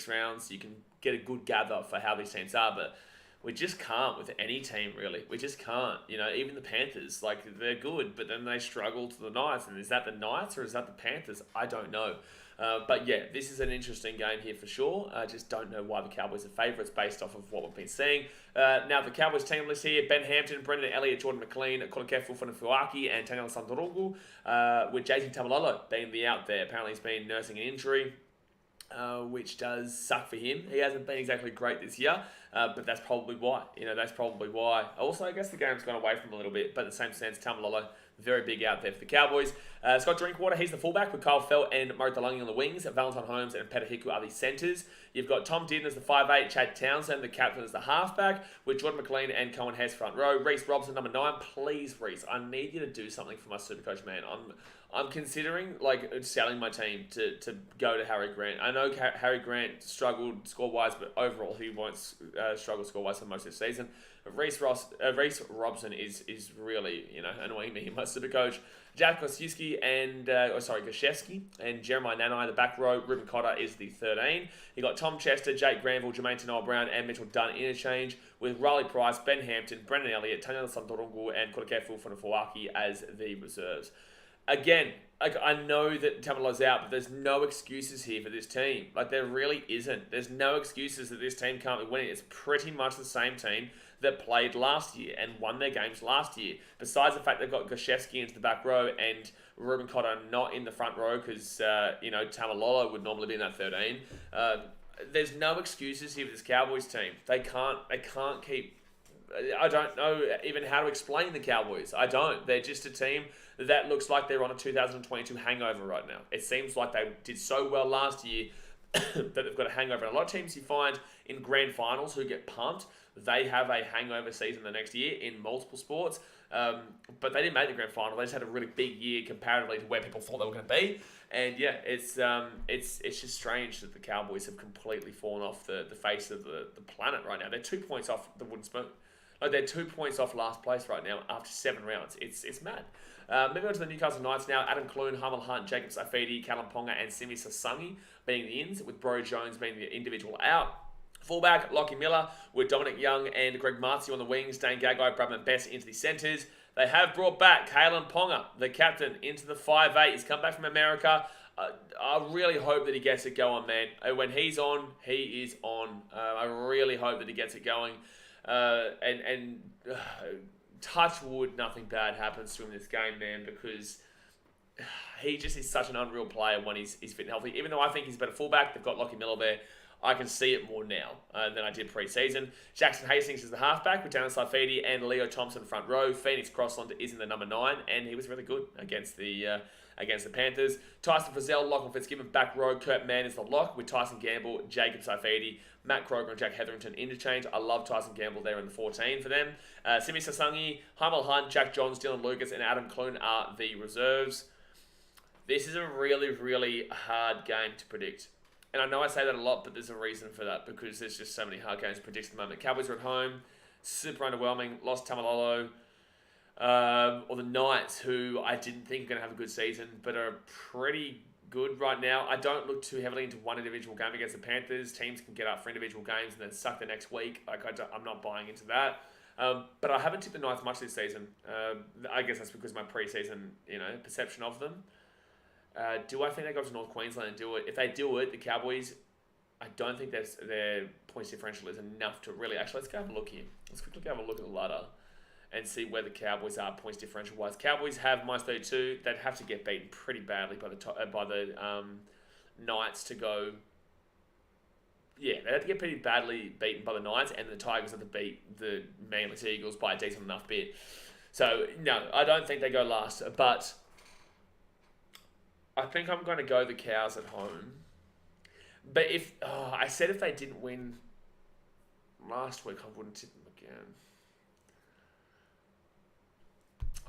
rounds, you can get a good gather for how these teams are, but we just can't with any team, really. We just can't. Even the Panthers, they're good, but then they struggle to the Knights. And is that the Knights or is that the Panthers? I don't know. But yeah, this is an interesting game here for sure. I just don't know why the Cowboys are favourites based off of what we've been seeing. Now, the Cowboys team list here: Ben Hampton, Brendan Elliott, Jordan McLean, Kolokefu Funafuaki, and Tangela Santorongu, with Jason Tamalolo being the out there. Apparently, he's been nursing an injury, which does suck for him. He hasn't been exactly great this year, but that's probably why. That's probably why. Also, I guess the game's gone away from him a little bit, but in the same sense, Tamalolo, very big out there for the Cowboys. Scott Drinkwater, he's the fullback with Kyle Felt and Murray Talangi on the wings. Valentine Holmes and Peter Hiku are the centres. You've got Tom Dearden as the 5'8", Chad Townsend, the captain, as the halfback, with Jordan McLean and Cohen Hess front row. Reece Robson, number 9. Please, Reece, I need you to do something for my Supercoach, man. I'm considering selling my team to go to Harry Grant. I know Harry Grant struggled score-wise, but overall he won't struggle score-wise for most of the season. Reece Robson is really annoying me in my Supercoach. Jack Gosiewski and Gosiewski and Jeremiah Nanai the back row. Ruben Cotter is the 13. You got Tom Chester, Jake Granville, Jermaine Tanoa-Brown, and Mitchell Dunn interchange with Riley Price, Ben Hampton, Brendan Elliott, Tangela Santorongu, and Kolokefu Funafuaki as the reserves. Again, I know that Tamalolo's out, but there's no excuses here for this team. There really isn't. There's no excuses that this team can't be winning. It's pretty much the same team that played last year and won their games last year. Besides the fact they've got Gosiewski into the back row and Ruben Cotter not in the front row because, Tamalolo would normally be in that 13. There's no excuses here for this Cowboys team. They can't keep... I don't know even how to explain the Cowboys. I don't. They're just a team that looks like they're on a 2022 hangover right now. It seems like they did so well last year that they've got a hangover. And a lot of teams you find in grand finals who get pumped, they have a hangover season the next year in multiple sports. But they didn't make the grand final. They just had a really big year comparatively to where people thought they were going to be. And yeah, it's just strange that the Cowboys have completely fallen off the face of the planet right now. They're 2 points off the wooden spoon. They're 2 points off last place right now after 7 rounds. It's mad. Moving on to the Newcastle Knights now. Adam Clune, Hamel Hunt, Jacob Saifidi, Callum Ponga, and Simi Sasangi being the ins, with Bro Jones being the individual out. Fullback, Lockie Miller, with Dominic Young and Greg Marzio on the wings, Dane Gagai, Bradman Best into the centres. They have brought back Kalen Ponga, the captain, into the 5'8". He's come back from America. I really hope that he gets it going, man. When he's on, he is on. I really hope that he gets it going. Touch wood, nothing bad happens to him in this game, man, because he just is such an unreal player when he's fit and healthy. Even though I think he's a better fullback, they've got Lockie Miller there. I can see it more now than I did pre-season. Jackson Hastings is the halfback with Daniel Saifidi and Leo Thompson front row. Phoenix Crossland is in the number 9, and he was really good against the Panthers. Tyson Frizzell, Lachlan Fitzgibbon back row. Kurt Mann is the lock with Tyson Gamble, Jacob Saifidi, Matt Kroger, and Jack Hetherington interchange. I love Tyson Gamble there in the 14 for them. Simi Sasangi, Hamel Hunt, Jack Johns, Dylan Lucas, and Adam Clune are the reserves. This is a really, really hard game to predict. And I know I say that a lot, but there's a reason for that, because there's just so many hard games to predict at the moment. Cowboys are at home, super underwhelming, lost Tamalolo. Or the Knights, who I didn't think were going to have a good season, but are pretty good right now. I don't look too heavily into one individual game against the Panthers. Teams can get up for individual games and then suck the next week. I'm not buying into that. But I haven't tipped the Knights much this season. I guess that's because of my pre-season, perception of them. Do I think they go to North Queensland and do it? If they do it, the Cowboys, I don't think their points differential is enough to really... Actually, let's go have a look here. Let's quickly have a look at the ladder and see where the Cowboys are points differential wise. Cowboys have -32. They'd have to get beaten pretty badly by the Knights to go. Yeah, they'd have to get pretty badly beaten by the Knights, and the Tigers have to beat the Manly Eagles by a decent enough bit. So no, I don't think they go last. But I think I'm going to go the Cows at home. But I said if they didn't win last week, I wouldn't tip them again.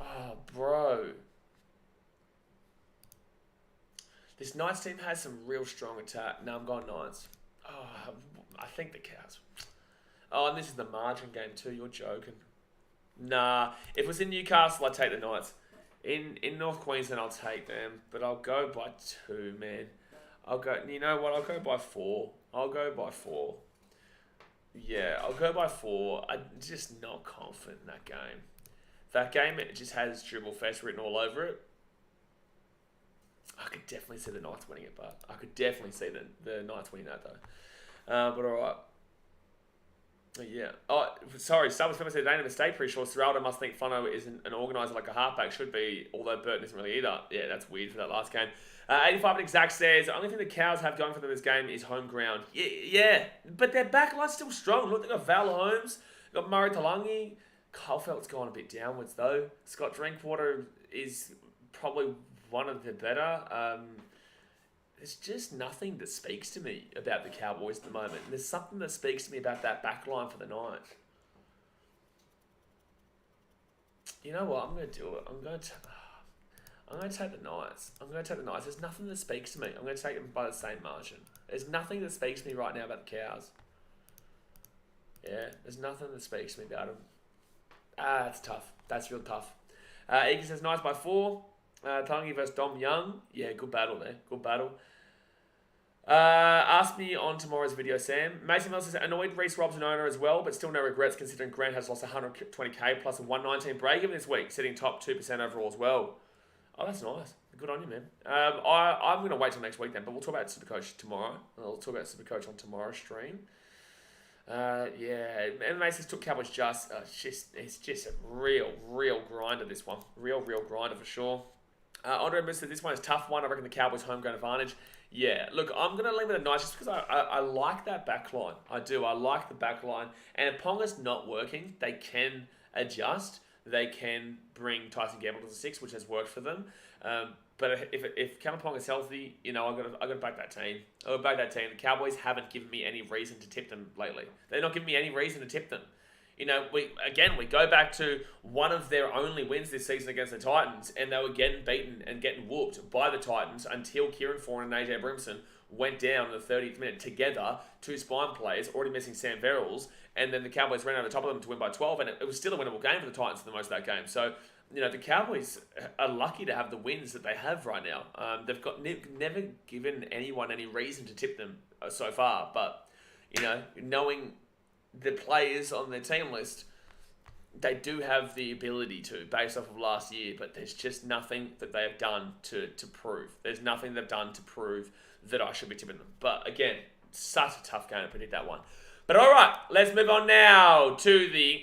Oh, bro. This Knights team has some real strong attack. No, I'm going Knights. Oh, I think the Cows. Oh, and this is the margin game too. You're joking. Nah, if it was in Newcastle, I'd take the Knights. In North Queensland, I'll take them, but I'll go by 2, man. I'll go. You know what? I'll go by 4. Yeah, I'll go by 4. I'm just not confident in that game. That game, it just has Dribble Fest written all over it. I could definitely see the Knights winning it, but I could definitely see the Knights winning that though. But all right. Yeah. Oh, sorry. Someone's coming to say they made a mistake. Pretty sure Serraldo must think Fono isn't an organiser like a halfback should be, although Burton isn't really either. Yeah, that's weird for that last game. 85 exact says the only thing the Cows have going for them this game is home ground. Yeah, but their backline's still strong. Look, they got Val Holmes, they got Murray Talangi. Colefeld's gone a bit downwards though. Scott Drinkwater is probably one of the better. There's just nothing that speaks to me about the Cowboys at the moment. There's something that speaks to me about that back line for the Knights. You know what? I'm going to do it. I'm going to take the Knights. There's nothing that speaks to me. I'm going to take them by the same margin. There's nothing that speaks to me right now about the Cows. Yeah, there's nothing that speaks to me about them. That's tough. That's real tough. Egan says Knights by 4. Talangi versus Dom Young. Yeah, good battle there. Good battle. Ask me on tomorrow's video, Sam. Mason Mills says annoyed Reece Robson owner as well, but still no regrets considering Grant has lost 120k plus a 119 break even this week, sitting top 2% overall as well. Oh, that's nice. Good on you, man. I'm going to wait till next week then, but we'll talk about Supercoach tomorrow. I'll talk about Supercoach on tomorrow's stream. Yeah, MMA says took Cowboys just. It's just a real grinder, this one. Real grinder for sure. Andre Moose says this one is a tough one. I reckon the Cowboys home ground advantage. Yeah, look, I'm going to leave it at Knights just because I like that back line. I do. I like the back line. And if Ponga's not working, they can adjust. They can bring Tyson Gamble to the 6, which has worked for them. But if Cameron Ponga's healthy, you know, I've got to back that team. I've got to back that team. The Cowboys haven't given me any reason to tip them lately. They're not giving me any reason to tip them. You know, we go back to one of their only wins this season against the Titans, and they were getting beaten and getting whooped by the Titans until Kieran Foran and AJ Brimson went down in the 30th minute together, 2 spine players, already missing Sam Verrills, and then the Cowboys ran over the top of them to win by 12, and it was still a winnable game for the Titans for the most of that game. So, you know, the Cowboys are lucky to have the wins that they have right now. They've got never given anyone any reason to tip them so far, but, you know, knowing the players on their team list, they do have the ability to, based off of last year, but there's just nothing that they have done to prove. There's nothing they've done to prove that I should be tipping them. But again, such a tough game to predict that one. But all right, let's move on now to the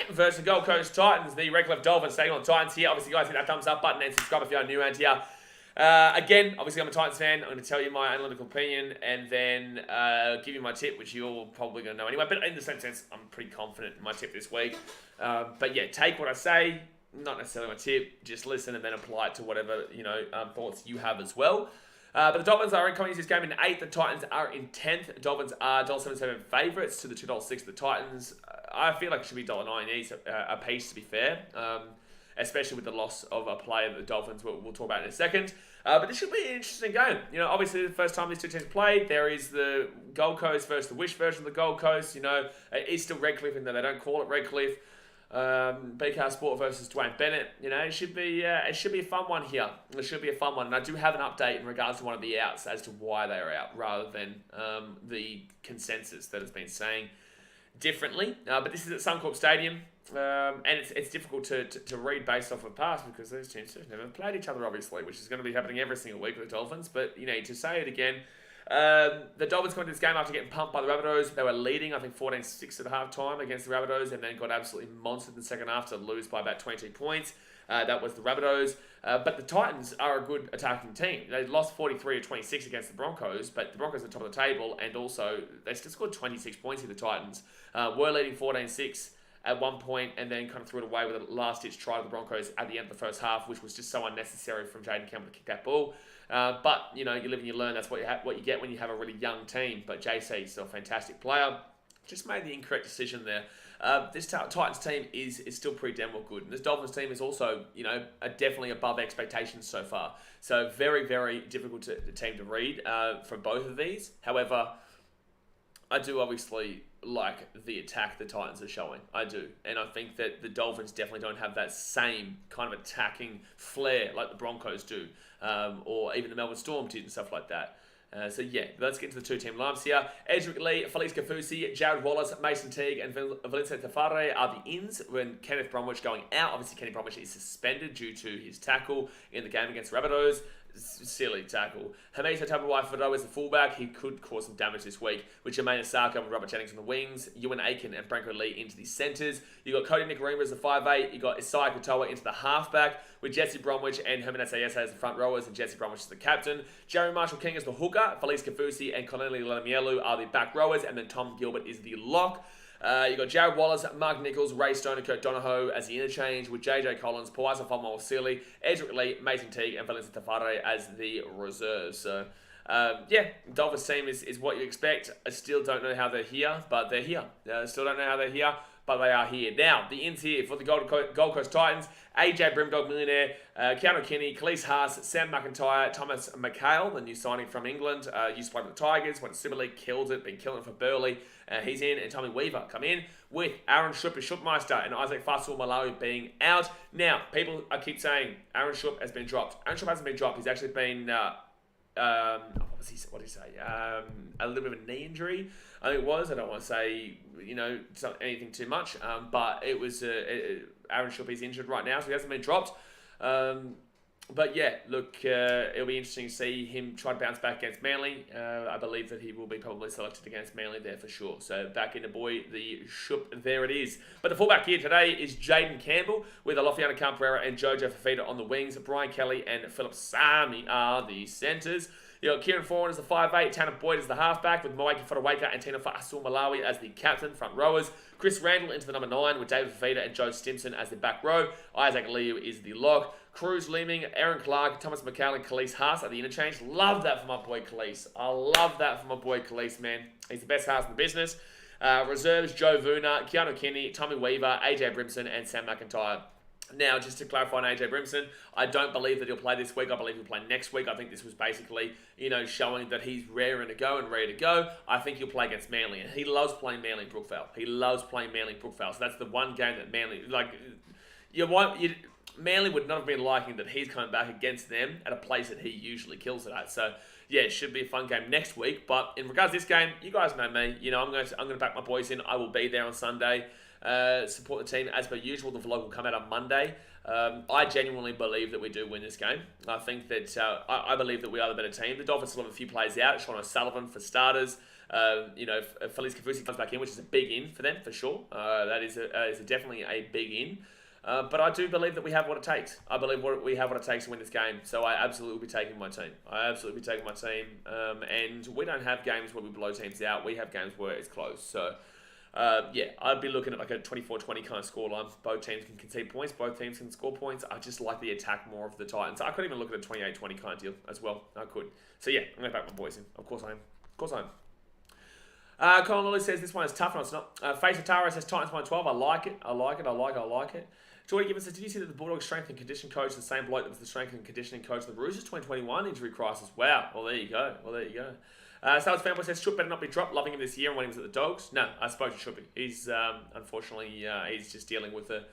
versus the Gold Coast Titans, the Redcliffe Dolphins taking on Titans here. Obviously, guys, hit that thumbs up button and subscribe if you're new around here. Again, obviously I'm a Titans fan. I'm going to tell you my analytical opinion and then give you my tip, which you're probably going to know anyway. But in the same sense, I'm pretty confident in my tip this week. But yeah, take what I say, not necessarily my tip. Just listen and then apply it to whatever thoughts you have as well. But the Dolphins are in coming into this game in 8th. The Titans are in 10th. The Dolphins are $1.77 favourites to the $2.06 of the Titans. I feel like it should be $1.90 each a piece, to be fair. Especially with the loss of a player that the Dolphins we'll talk about in a second. But this should be an interesting game. You know, obviously the first time these two teams played, there is the Gold Coast versus the Wish version of the Gold Coast. You know, it's still Redcliffe, even though they don't call it Redcliffe. BKRsport versus Dwayne Bennett. You know, it should be a fun one here. It should be a fun one, and I do have an update in regards to one of the outs as to why they are out, rather than the consensus that has been saying differently. But this is at Suncorp Stadium. And it's difficult to read based off of past because those teams have never played each other, obviously, which is going to be happening every single week with the Dolphins. But, you know, to say it again, the Dolphins got into this game after getting pumped by the Rabbitohs. They were leading, I think, 14-6 at half time against the Rabbitohs and then got absolutely monstered in the second half to lose by about 22 points. That was the Rabbitohs. But the Titans are a good attacking team. They lost 43-26 against the Broncos, but the Broncos are top of the table, and also they still scored 26 points in the Titans. Were leading 14-6 at one point, and then kind of threw it away with a last-ditch try to the Broncos at the end of the first half, which was just so unnecessary from Jaden Campbell to kick that ball. But, you know, you live and you learn. That's what you get when you have a really young team. But JC is still a fantastic player. just made the incorrect decision there. This Titans team is still pretty damn well good. And this Dolphins team is also, definitely above expectations so far. So very, very difficult team to read from both of these. However, I do obviously like the attack the Titans are showing. I do. And I think that the Dolphins definitely don't have that same kind of attacking flair like the Broncos do, or even the Melbourne Storm did and stuff like that. So let's get to the two-team lineups here. Edric Lee, Felice Kafusi, Jared Wallace, Mason Teague, and Valencia Tafare are the ins when Kenneth Bromwich going out. Obviously, Kenny Bromwich is suspended due to his tackle in the game against Rabbitohs. Silly tackle. Hamisa Tabuai-Fido is the fullback. He could cause some damage this week, with Jermaine Osaka and Robert Jennings on the wings, Ewan Aiken and Branko Lee into the centres. You got Cody Nicarima as the 5'8". You got Isaiah Katoa into the halfback, with Jesse Bromwich and Herman Sayesa as the front rowers, and Jesse Bromwich as the captain. Jerry Marshall King as the hooker. Felice Kafusi and Corneli Lamielu are the back rowers, and then Tom Gilbert is the lock. You got Jared Wallace, Mark Nichols, Ray Stone, and Kurt Donahoe as the interchange, with JJ Collins, Pawasa Fomawasili, Edric Lee, Mason Teague, and Valencia Tafare as the reserves. So, Dolphins team is what you expect. I still don't know how they're here, but they're here. Still don't know how they're here, but they are here. Now, the ins here for the Gold Coast Titans: AJ Brimdog Millionaire, Keanu Kinney, Khalees Haas, Sam McIntyre, Thomas McHale, the new signing from England, used to play with the Tigers, went to Super League, killed it, been killing it for Burley. He's in, and Tommy Weaver come in, with Aaron Schupp as Schuppmeister and Isaac Fasul Malawi being out. Now, people keep saying Aaron Schupp has been dropped. Aaron Schupp hasn't been dropped. He's actually been, what did he say? A little bit of a knee injury, I think it was. I don't want to say, anything too much, but it was, Aaron Schupp is injured right now, so he hasn't been dropped. But look, it'll be interesting to see him try to bounce back against Manly. I believe that he will be probably selected against Manly there for sure. So back into the Schupp, there it is. But the fullback here today is Jaden Campbell, with Alofiana Camperera and Jojo Fafita on the wings. Brian Kelly and Philip Sami are the centres. You got Kieran Foran as the 5'8", Tanner Boyd as the halfback, with Moaki Fodawaker and Tina Fa'asul Malawi as the captain, front rowers. Chris Randall into the number 9, with David Fafita and Joe Stimson as the back row. Isaac Liu is the lock. Cruz Leeming, Aaron Clark, Thomas McCall, and Khalees Haas are the interchange. Love that for my boy Khalees. I love that for my boy Khalees, man. He's the best Haas in the business. Reserves: Joe Vuna, Keanu Kinney, Tommy Weaver, AJ Brimson, and Sam McIntyre. Now, just to clarify on AJ Brimson, I don't believe that he'll play this week. I believe he'll play next week. I think this was basically, showing that he's raring to go and ready to go. I think he'll play against Manly, and he loves playing Manly and Brookvale. He loves playing Manly and Brookvale. So that's the one game that Manly, Manly would not have been liking that he's coming back against them at a place that he usually kills it at. So, it should be a fun game next week. But in regards to this game, you guys know me. I'm going to back my boys in. I will be there on Sunday. Support the team as per usual. The vlog will come out on Monday. I genuinely believe that we do win this game. I think that I believe that we are the better team. The Dolphins still have a few players out. Sean O'Sullivan for starters. Felice Kafusi comes back in, which is a big in for them for sure. That is definitely a big in. But I do believe that we have what it takes. I believe we have what it takes to win this game. So I absolutely will be taking my team. And we don't have games where we blow teams out. We have games where it's close. So, I'd be looking at like a 24-20 kind of scoreline. Both teams can concede points. Both teams can score points. I just like the attack more of the Titans. I could even look at a 28-20 kind of deal as well. I could. So, I'm going to back my boys in. Of course I am. Colin Lilly says this one is tough. No, it's not. Face Atara says Titans 112. I like it. Jordy Gibbons says, did you see that the Bulldogs strength and conditioning coach is the same bloke that was the strength and conditioning coach of the Roosters 2021 injury crisis? Wow. Well, there you go. Sal's Fanboy says, Schupp better not be dropped. Loving him this year when he was at the Dogs. No, I spoke to Schuppy. He's, unfortunately, he's just dealing with a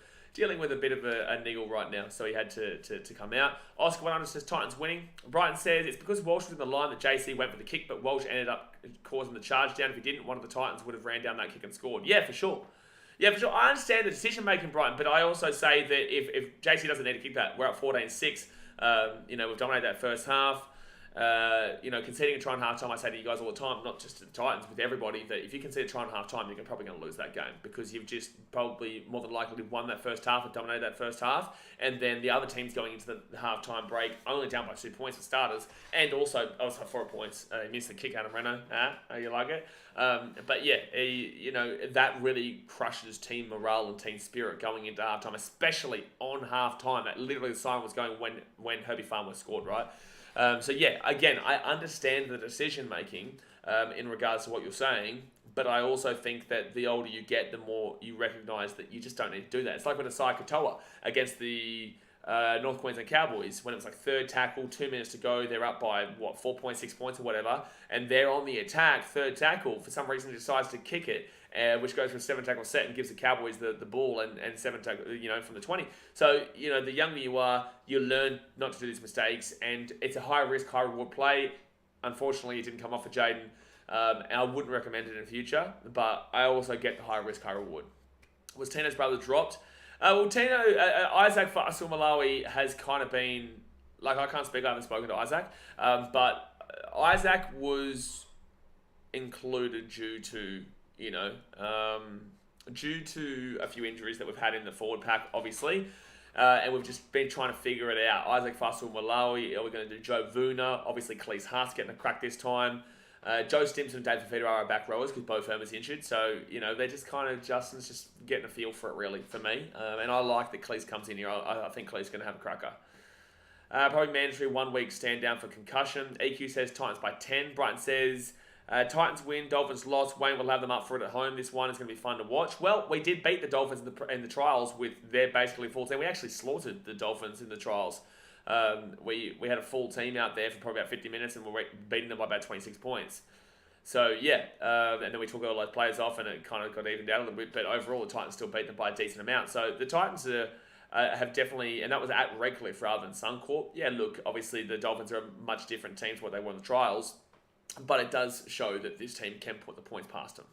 bit of a niggle right now, so he had to come out. Oscar 100 says Titans winning. Brighton says it's because Walsh was in the line that JC went for the kick, but Walsh ended up causing the charge down. If he didn't, one of the Titans would have ran down that kick and scored. Yeah, for sure. I understand the decision making, Brighton, but I also say that if JC doesn't need to kick that, we're at 14-6. We've dominated that first half. Conceding a try in half time, I say to you guys all the time, not just to the Titans, with everybody, that if you concede a try in half time, you're probably going to lose that game because you've just probably more than likely won that first half and dominated that first half. And then the other team's going into the half-time break only down by 2 points for starters, and also 4 points. He missed the kick out of Reno. You like it? That really crushes team morale and team spirit going into half-time, especially on half-time. That literally the sign was going when Herbie Farmer scored, right? Again, I understand the decision-making in regards to what you're saying, But I also think that the older you get, the more you recognise that you just don't need to do that. It's like when Asai Katoa against the North Queensland Cowboys, when it was like third tackle, 2 minutes to go, they're up by 4.6 points or whatever, and they're on the attack, third tackle, for some reason decides to kick it, which goes for a 7-tackle set and gives the Cowboys the ball and 7-tackle, from the 20. So, the younger you are, you learn not to do these mistakes, and it's a high risk, high reward play. Unfortunately, it didn't come off for Jaden. And I wouldn't recommend it in the future, but I also get the high risk, high reward. Was Tino's brother dropped? Tino, Isaac Malawi has kind of been, like, I can't speak, I haven't spoken to Isaac, but Isaac was included due to a few injuries that we've had in the forward pack, obviously. And we've just been trying to figure it out. Isaac Malawi, are we going to do Joe Vuna? Obviously, Cleese Haas getting a crack this time. Joe Stimson and Dave Fafita are our back rowers because both Herman's injured. So, they're just kind of, Justin's just getting a feel for it, really, for me. And I like that Cleese comes in here. I think Cleese going to have a cracker. Probably mandatory 1 week stand down for concussion. EQ says Titans by 10. Brighton says Titans win, Dolphins lost. Wayne will have them up for it at home. This one is going to be fun to watch. Well, we did beat the Dolphins in the trials with their basically full team. We actually slaughtered the Dolphins in the trials. We had a full team out there for probably about 50 minutes and we were beating them by about 26 points. So, and then we took all those players off and it kind of got evened out a little bit. But overall, the Titans still beat them by a decent amount. So, the Titans have definitely, and that was at Redcliffe rather than Suncorp. Yeah, look, obviously the Dolphins are a much different team to what they were in the trials. But it does show that this team can put the points past them.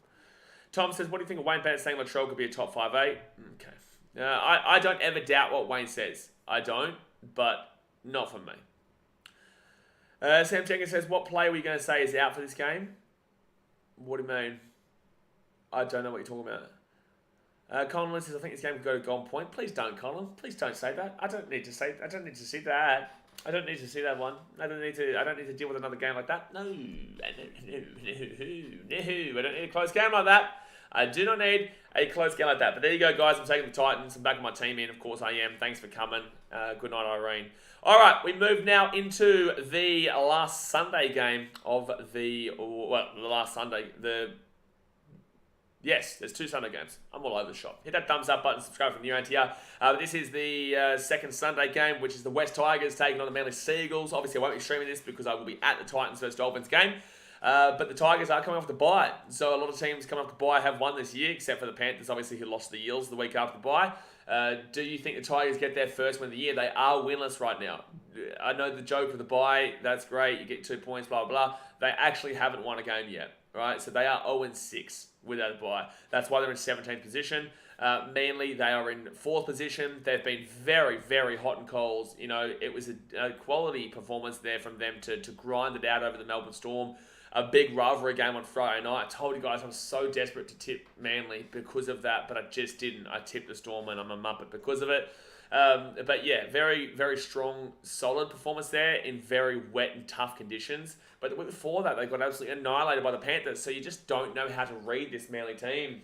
Tom says, what do you think of Wayne Bennett saying Latrell could be a top 5'8"? Okay. I don't ever doubt what Wayne says. I don't, but not for me. Sam Jenkins says, what play were you going to say is out for this game? What do you mean? I don't know what you're talking about. Colin says, I think this game could go to Golden Point. Please don't, Colin. Please don't say that. I don't need to see that. I don't need to see that one. I don't need to deal with another game like that. No. I don't need a close game like that. I do not need a close game like that. But there you go, guys. I'm taking the Titans. I'm backing my team in. Of course I am. Thanks for coming. Good night, Irene. All right, we move now into the last Sunday game of the last Sunday. Yes, there's 2 Sunday games. I'm all over the shop. Hit that thumbs up button, subscribe from New here. This is the second Sunday game, which is the West Tigers taking on the Manly Seagulls. Obviously, I won't be streaming this because I will be at the Titans vs Dolphins game. But the Tigers are coming off the bye. So a lot of teams coming off the bye have won this year, except for the Panthers, obviously, who lost to the Eels the week after the bye. Do you think the Tigers get their first win of the year? They are winless right now. I know the joke of the bye, that's great, you get 2 points, blah, blah, blah. They actually haven't won a game yet, right? So they are 0-6 without a bye. That's why they're in 17th position. Manly, they are in 4th position. They've been very, very hot and cold. It was a quality performance there from them to grind it out over the Melbourne Storm. A big rivalry game on Friday night. I told you guys I was so desperate to tip Manly because of that, but I just didn't. I tipped the Storm and I'm a muppet because of it. But yeah, very, very strong, solid performance there in very wet and tough conditions. But the week before that, they got absolutely annihilated by the Panthers. So you just don't know how to read this Manly team.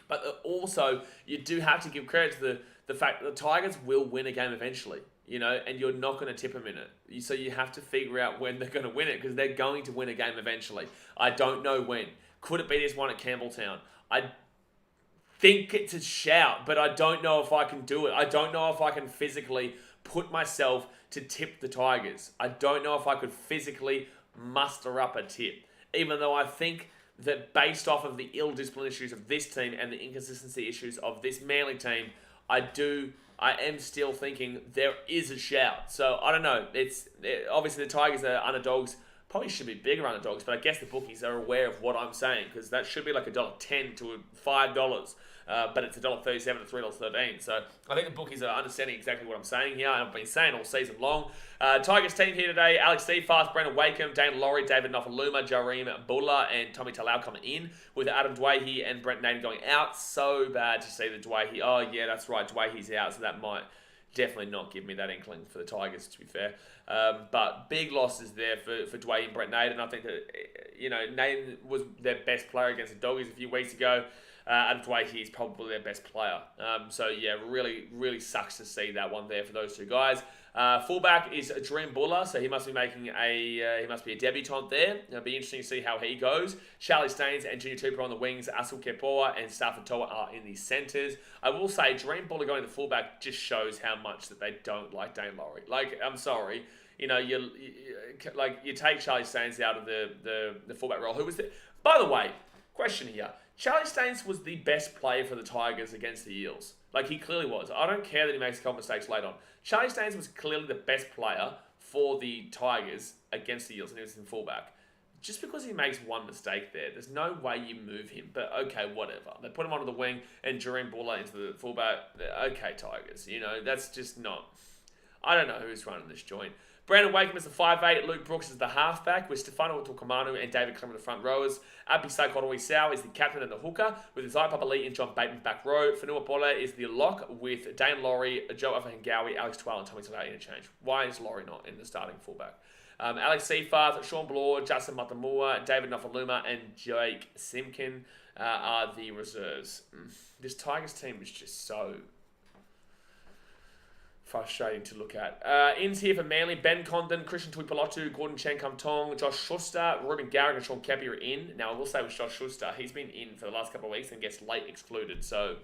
But also, you do have to give credit to the fact that the Tigers will win a game eventually. And you're not going to tip them in it. So you have to figure out when they're going to win it because they're going to win a game eventually. I don't know when. Could it be this one at Campbelltown? I think it's a shout, but I don't know if I can do it. I don't know if I can physically put myself to tip the Tigers. I don't know if I could physically muster up a tip. Even though I think that based off of the ill-discipline issues of this team and the inconsistency issues of this Manly team, I am still thinking there is a shout. So, I don't know. Obviously, the Tigers are underdogs. Probably should be bigger underdogs, but I guess the bookies are aware of what I'm saying because that should be like $1.10 to $5. But it's $1.37 to $3.13. So I think the bookies are understanding exactly what I'm saying here. I've been saying all season long. Tigers team here today: Alex Seafast, Brendan Wakeham, Dane Laurie, David Nofaluma, Jareem Bulla, and Tommy Talau coming in, with Adam Dwayhe and Brent Naden going out. So bad to see the Dwayhe. Oh yeah, that's right, Dwayhe's out, so that might definitely not give me that inkling for the Tigers, to be fair. But big losses there for Dwayne and Brent Naden. I think that Naden was their best player against the Doggies a few weeks ago. And Dwayne is probably their best player. So yeah, really, really sucks to see that one there for those two guys. Fullback is Dream Buller, so he must be making a debutant there. It'll be interesting to see how he goes. Charlie Staines and Junior Tupou on the wings. Asul Kepoa and Stafford Toa are in the centres. I will say Dream Buller going to fullback just shows how much that they don't like Dane Laurie. Like, I'm sorry, you take Charlie Staines out of the fullback role. Who was the? By the way, question here: Charlie Staines was the best player for the Tigers against the Eels. Like, he clearly was. I don't care that he makes a couple mistakes late on. Charlie Staines was clearly the best player for the Tigers against the Eels, and he was in fullback. Just because he makes one mistake there's no way you move him. But okay, whatever. They put him onto the wing and Dream Buller into the fullback. Okay, Tigers. That's just not... I don't know who's running this joint. Brandon Wakeham is the 5'8", Luke Brooks is the halfback, with Stefano Tukamanu and David Clement the front rowers. Api Saikorowi Sau is the captain and the hooker, with Isaiah Papali'i and John Bateman back row. Fanua Pole is the lock, with Dane Laurie, Joe Afahingawi, Alex Twal, and Tommy Sadai interchange. Why is Laurie not in the starting fullback? Alex Seafarth, Sean Bloor, Justin Matamua, David Nofaluma, and Jake Simkin are the reserves. This Tigers team is just so... frustrating to look at. Ins here for Manly: Ben Condon, Christian Tuipulotu, Gordon Chen-Kum-Tong, Josh Schuster, Ruben Garrick, and Sean Kepi are in. Now, I will say with Josh Schuster, he's been in for the last couple of weeks and gets late excluded. So,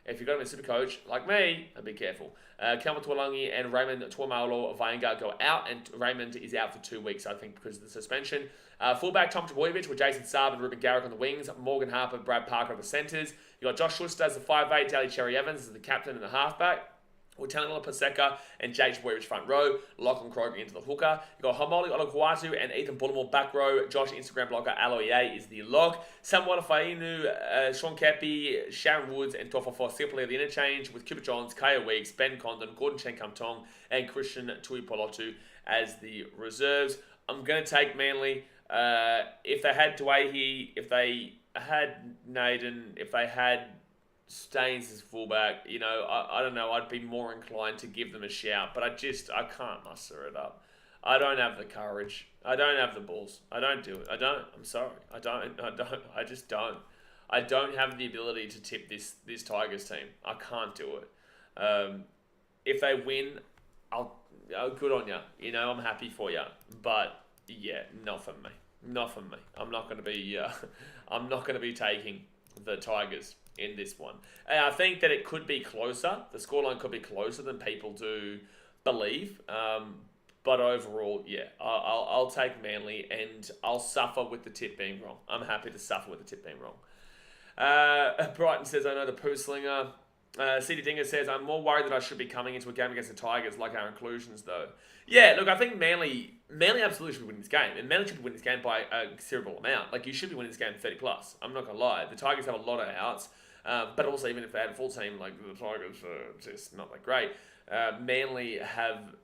if you've got him in Supercoach, like me, be careful. Kelma Tuolangi and Raymond Tuamalo Vainga go out, and Raymond is out for 2 weeks, I think, because of the suspension. Fullback Tom Trbojevic with Jason Saab and Ruben Garrick on the wings, Morgan Harper, Brad Parker on the centres. You got Josh Schuster as the 5'8", Daly Cherry Evans as the captain and the halfback, with Tanela Paseka and Jake Boyerich front row, Lachlan Kroger into the hooker. You've got Homoli Olokwatu and Ethan Bullimore back row. Josh Instagram blogger Aloie is the lock. Samuel Fainu, Sean Kepi, Sharon Woods, and Tofofo Sipoli are the interchange, with Cooper Johns, Kaya Weeks, Ben Condon, Gordon Chen-Kum-Tong, and Christian Tuipulotu as the reserves. I'm going to take Manly. If they had Tuahi, if they had Naden, if they had Staines as fullback, I don't know, I'd be more inclined to give them a shout, but I can't muster it up. I don't have the courage. I don't have the balls. I don't do it. I don't. I'm sorry. I just don't. I don't have the ability to tip this Tigers team. I can't do it. If they win, I'll good on you. I'm happy for you. But yeah, not for me. Not for me. I'm not going to be taking the Tigers in this one. And I think that it could be closer. The scoreline could be closer than people do believe. But overall, yeah, I'll take Manly, and I'll suffer with the tip being wrong. I'm happy to suffer with the tip being wrong. Brighton says, I know the poo slinger. CD Dinger says, I'm more worried that I should be coming into a game against the Tigers like our inclusions, though. Yeah, look, I think Manly absolutely should be winning this game. And Manly should be winning this game by a considerable amount. Like, you should be winning this game 30+. I'm not going to lie. The Tigers have a lot of outs. But also, even if they had a full team, like the Tigers are just not that great. Manly have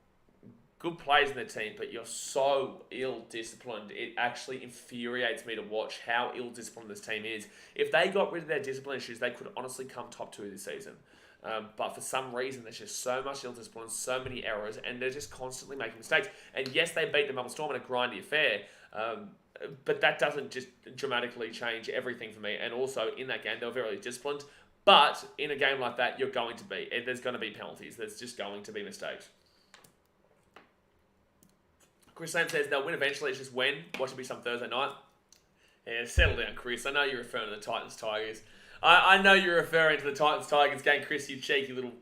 good players in their team, but you're so ill-disciplined. It actually infuriates me to watch how ill-disciplined this team is. If they got rid of their discipline issues, they could honestly come top 2 this season. But for some reason, there's just so much ill-discipline, so many errors, and they're just constantly making mistakes. And yes, they beat the Melbourne Storm in a grindy affair, but that doesn't just dramatically change everything for me. And also, in that game, they were very disciplined. But in a game like that, there's going to be penalties. There's just going to be mistakes. Chris Sam says they'll win eventually. It's just when. Watch it be some Thursday night. Yeah, settle down, Chris. I know you're referring to the Titans-Tigers. I know you're referring to the Titans-Tigers game, Chris, you cheeky little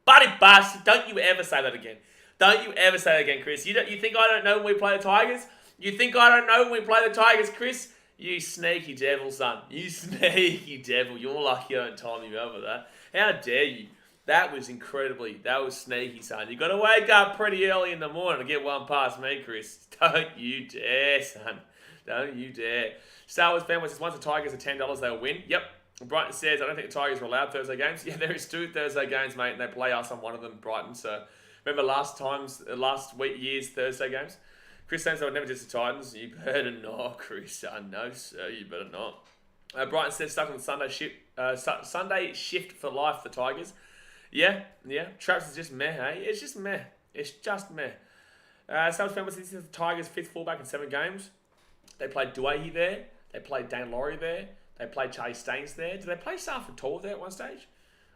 buddy bastard. Don't you ever say that again. Don't you ever say that again, Chris. You think I don't know when we play the Tigers? You think I don't know when we play the Tigers, Chris? You sneaky devil, son. You sneaky devil. You're lucky I don't time you over that. How dare you? That was sneaky, son. You got to wake up pretty early in the morning to get one past me, Chris. Don't you dare, son. Don't you dare. Star Wars fan says, once the Tigers are $10, they'll win. Yep. Brighton says, I don't think the Tigers are allowed Thursday games. Yeah, there is 2 Thursday games, mate, and they play us on one of them, Brighton. So, remember last year's Thursday games? Chris says, I would never diss the Titans. You better not, Chris. No, sir, you better not. Brighton says, stuck on the Sunday shift for life, the Tigers. Yeah. Traps is just meh, hey? It's just meh. Star Wars fan says, this is the Tigers' 5th fullback in 7 games. They played Duahi there. They played Dane Laurie there. They played Charlie Staines there. Did they play Stafford Toa there at one stage?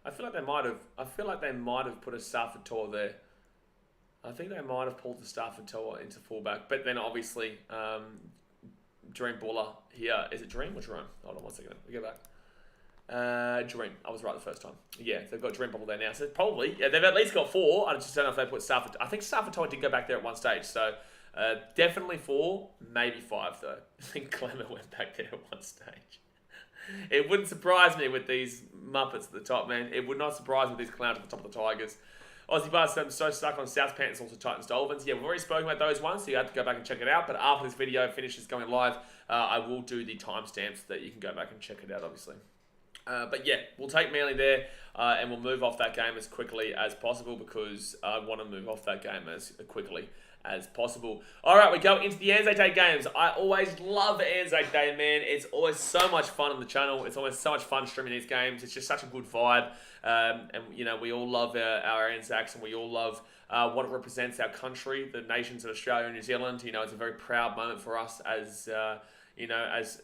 I feel like they might have put a Stafford Toa there. I think they might have pulled the staff into fullback, but then obviously Dream Buller here. Is it Dream or Jerome? Hold on 1 second. We go back. Dream. I was right the first time. Yeah, they've got Dream Bubble there now. So probably, yeah, they've at least got 4. I just don't know if they put Stafford. I think Stafford Todd did go back there at one stage. So definitely 4, maybe 5 though. I think Clemmer went back there at one stage. It wouldn't surprise me with these Muppets at the top, man. It would not surprise me with these clowns at the top of the Tigers. Aussie Bars, I'm so stuck on South Panthers, also Titans, Dolphins. Yeah, we've already spoken about those ones, so you have to go back and check it out. But after this video finishes going live, I will do the timestamps that you can go back and check it out, obviously. But yeah, we'll take Manly there, and we'll move off that game as quickly as possible because I want to move off that game as quickly as possible. All right, we go into the Anzac Day games. I always love Anzac Day, man. It's always so much fun on the channel. It's always so much fun streaming these games. It's just such a good vibe. And, you know, we all love our Anzacs, and we all love what it represents, our country, the nations of Australia and New Zealand. You know, it's a very proud moment for us as, you know, as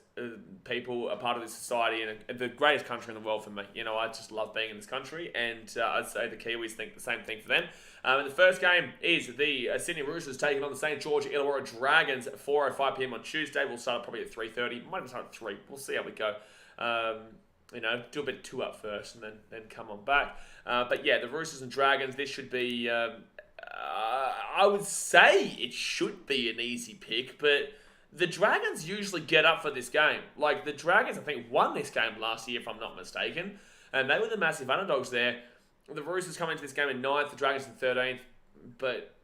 people are part of this society and the greatest country in the world for me. You know, I just love being in this country, and I'd say the Kiwis think the same thing for them. And the first game is the Sydney Roosters taking on the St. George Illawarra Dragons at 4:05 PM on Tuesday. We'll start probably at 3:30. Might even start at 3. We'll see how we go. You know, do a bit of 2 up first and then come on back. But yeah, the Roosters and Dragons, this should be, I would say it should be an easy pick, but the Dragons usually get up for this game. Like, the Dragons, I think, won this game last year, if I'm not mistaken, and they were the massive underdogs there. The Roosters come into this game in 9th, the Dragons in 13th, but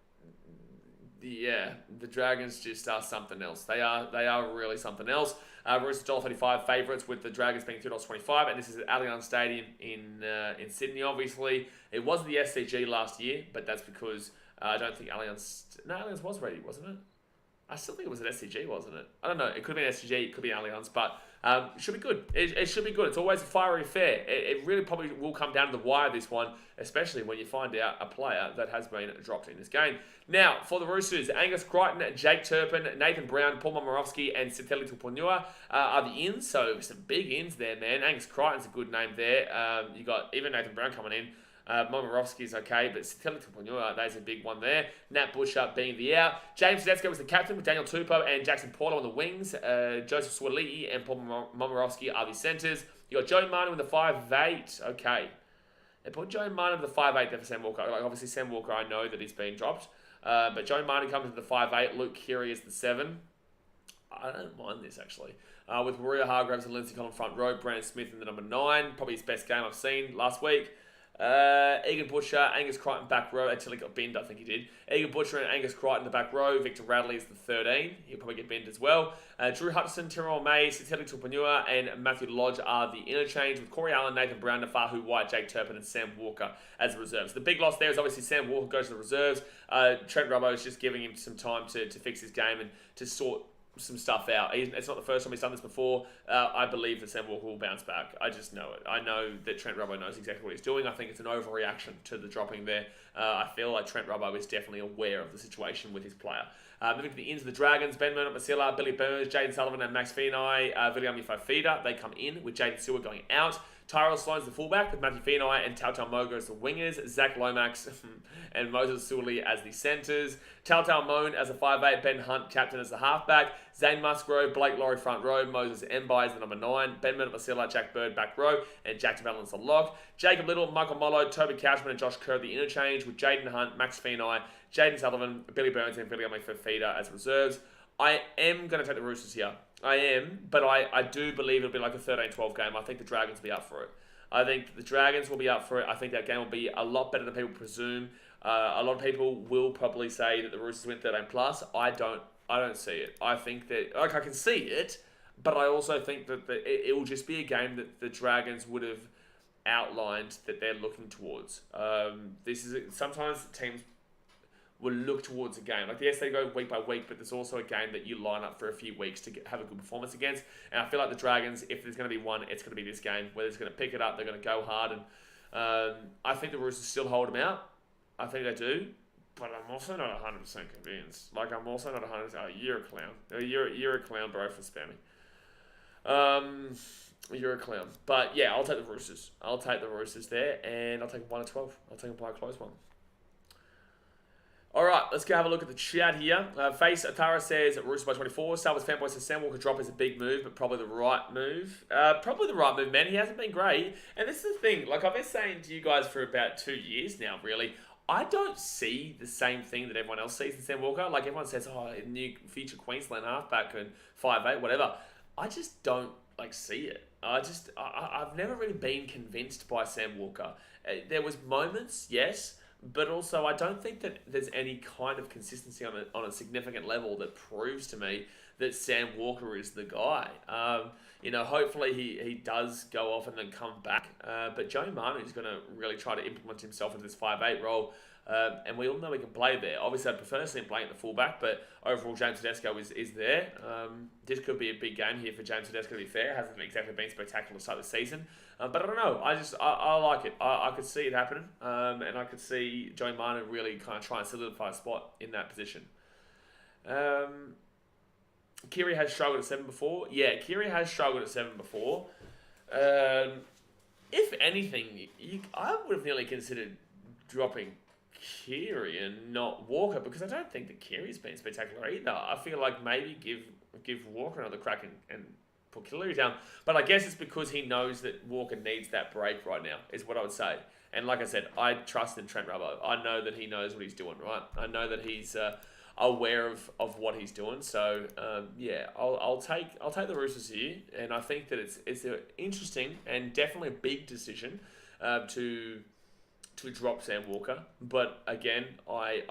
yeah, the Dragons just are something else. They are really something else. Roosters $1.35 favourites, with the Dragons being $2.25, and this is at Allianz Stadium in Sydney. Obviously, it was the SCG last year, but that's because I don't think Allianz was ready, wasn't it? I still think it was an SCG, wasn't it? I don't know. It could be an SCG, it could be an Allianz, but it should be good. It should be good. It's always a fiery affair. It really probably will come down to the wire, this one, especially when you find out a player that has been dropped in this game. Now, for the Roosters, Angus Crichton, Jake Turpin, Nathan Brown, Paul Momirovski, and Siteli Tupouniua are the ins, so some big ins there, man. Angus Crichton's a good name there. You got even Nathan Brown coming in. Momirovski's okay, but Siteli Tupouniua, there's a big one there. Nat Busher being the out. James Tedesco was the captain, with Daniel Tupou and Jackson Porter on the wings. Joseph Swali'i and Paul Momirovski are the centres. You got Joey Martin with the 5'8". Okay. They put Joey Martin with the 5'8" there for Sam Walker. Like, obviously, Sam Walker, I know that he's been dropped. But Joey Martin comes with the 5'8". Luke Keary is the 7. I don't mind this, actually. With Maria Hargraves and Lindsay Collin front row, Brandon Smith in the number 9. Probably his best game I've seen last week. Egan Butcher, Angus Crichton back row until he got binned, I think he did. Egan Butcher and Angus Crichton the back row. Victor Radley is the 13. He'll probably get binned as well. Drew Hutchison, Tyrone May, Siteli Tupouniua, and Matthew Lodge are the interchange, with Corey Allen, Nathan Brown, Nafahu White, Jake Turpin, and Sam Walker as the reserves. The big loss there is obviously Sam Walker goes to the reserves. Trent Robbo is just giving him some time to fix his game and to sort some stuff out. It's not the first time he's done this before. I believe that Sam Walker will bounce back. I just know it. I know that Trent Robbo knows exactly what he's doing. I think it's an overreaction to the dropping there. I feel like Trent Robbo is definitely aware of the situation with his player. Moving to the ends of the Dragons, Ben Murdoch-Masila, Billy Burns, Jaden Sullivan, and Max Feeney, Viliami Fafita, they come in, with Jaden Stewart going out. Tyrell Sloan's the fullback, with Matthew Feeney and Tautau Moga as the wingers. Zach Lomax and Moses Sully as the centres. Tautau Moan as a 5'8", Ben Hunt captain as the halfback. Zane Musgrove, Blake Laurie front row, Moses Mbai as the number 9. Ben Murdoch-Masila, Jack Bird back row, and Jack DeValence the lock. Jacob Little, Michael Mollo, Toby Couchman, and Josh Kerr the interchange, with Jaden Hunt, Max Feeney, Jaden Sullivan, Billy Burns, and Viliami Fafita as reserves. I am going to take the Roosters here. I am, but I do believe it'll be like a 13-12 game. I think the Dragons will be up for it. I think the Dragons will be up for it. I think that game will be a lot better than people presume. A lot of people will probably say that the Roosters win 13+. I don't see it. I think that, like, I can see it, but I also think that it will just be a game that the Dragons would have outlined that they're looking towards. Sometimes teams will look towards a game. Like, yes, they go week by week, but there's also a game that you line up for a few weeks to have a good performance against. And I feel like the Dragons, if there's going to be one, it's going to be this game, where they're going to pick it up, they're going to go hard. And I think the Roosters still hold them out. I think they do. But I'm also not 100% convinced. Like, I'm also not 100%... Oh, you're a clown. You're a clown, bro, for spamming. You're a clown. But, yeah, I'll take the Roosters. I'll take the Roosters there, and I'll take 1 of 12. I'll take them by a close one. All right, let's go have a look at the chat here. Face Atara says Roosters by 24. Salvas fanboy says Sam Walker drop is a big move, but probably the right move. Probably the right move, man. He hasn't been great. And this is the thing. Like, I've been saying to you guys for about 2 years now, really. I don't see the same thing that everyone else sees in Sam Walker. Like, everyone says, oh, new future Queensland halfback and 5'8", whatever. I just don't, see it. I've never really been convinced by Sam Walker. There was moments, yes, but also I don't think that there's any kind of consistency on a significant level that proves to me that Sam Walker is the guy. Hopefully he does go off and then come back. But Joey Manu is going to really try to implement himself into this 5'8" role. And we all know he can play there. Obviously, I'd prefer to see him playing at the fullback, but overall, James Tedesco is there. This could be a big game here for James Tedesco, to be fair. It hasn't exactly been spectacular to start the season. But I don't know. I like it. I could see it happening. And I could see Joey Manu really kind of try and solidify a spot in that position. Kiri has struggled at 7 before. Yeah, Kiri has struggled at 7 before. If anything, I would have nearly considered dropping Kiri and not Walker, because I don't think that Kiri's been spectacular either. I feel like maybe give Walker another crack and put Kiri down. But I guess it's because he knows that Walker needs that break right now, is what I would say. And like I said, I trust in Trent Robbo. I know that he knows what he's doing, right? I know that he's aware of what he's doing. So I'll take the Roosters here, and I think that it's an interesting and definitely a big decision to drop Sam Walker. But again, I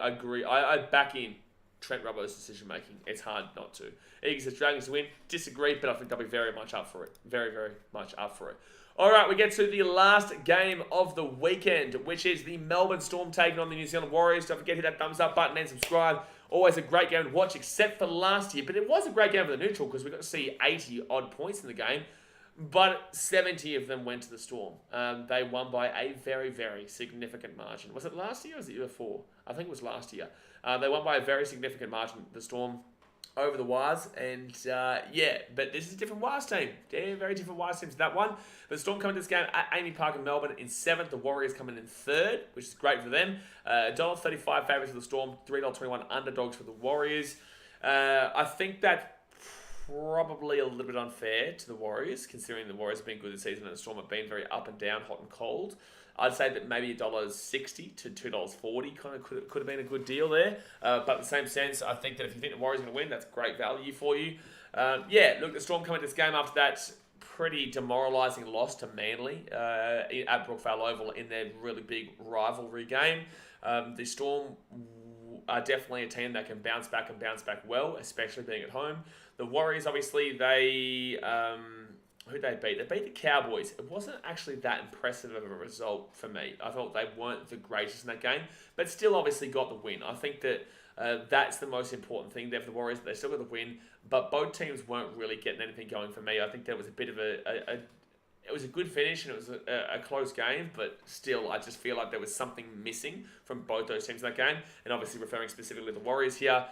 agree. I back in Trent Robbo's decision making. It's hard not to. Eagles says Dragons to win. Disagree, but I think they'll be very much up for it. Very, very much up for it. All right, we get to the last game of the weekend, which is the Melbourne Storm taking on the New Zealand Warriors. Don't forget to hit that thumbs up button and subscribe. Always a great game to watch, except for last year. But it was a great game for the neutral, because we got to see 80-odd points in the game. But 70 of them went to the Storm. They won by a very, very significant margin. Was it last year or was it the year before? I think it was last year. They won by a very significant margin, the Storm, over the Wires. And but this is a different Wires team. They're very different Wires teams to that one. The Storm coming to this game at Amy Park in Melbourne in 7th. The Warriors coming in 3rd, which is great for them. $1.35 favourites for the Storm, $3.21 underdogs for the Warriors. I think that probably a little bit unfair to the Warriors, considering the Warriors have been good this season and the Storm have been very up and down, hot and cold. I'd say that maybe $1.60 to $2.40 kind of could have been a good deal there. But in the same sense, I think that if you think the Warriors are going to win, that's great value for you. Look, the Storm coming to this game after that pretty demoralising loss to Manly at Brookvale Oval in their really big rivalry game. The Storm are definitely a team that can bounce back well, especially being at home. The Warriors, obviously, who'd they beat? They beat the Cowboys. It wasn't actually that impressive of a result for me. I thought they weren't the greatest in that game, but still obviously got the win. I think that that's the most important thing there for the Warriors. They still got the win, but both teams weren't really getting anything going for me. I think there was a bit of it was a good finish and it was a close game, but still I just feel like there was something missing from both those teams in that game. And obviously referring specifically to the Warriors here,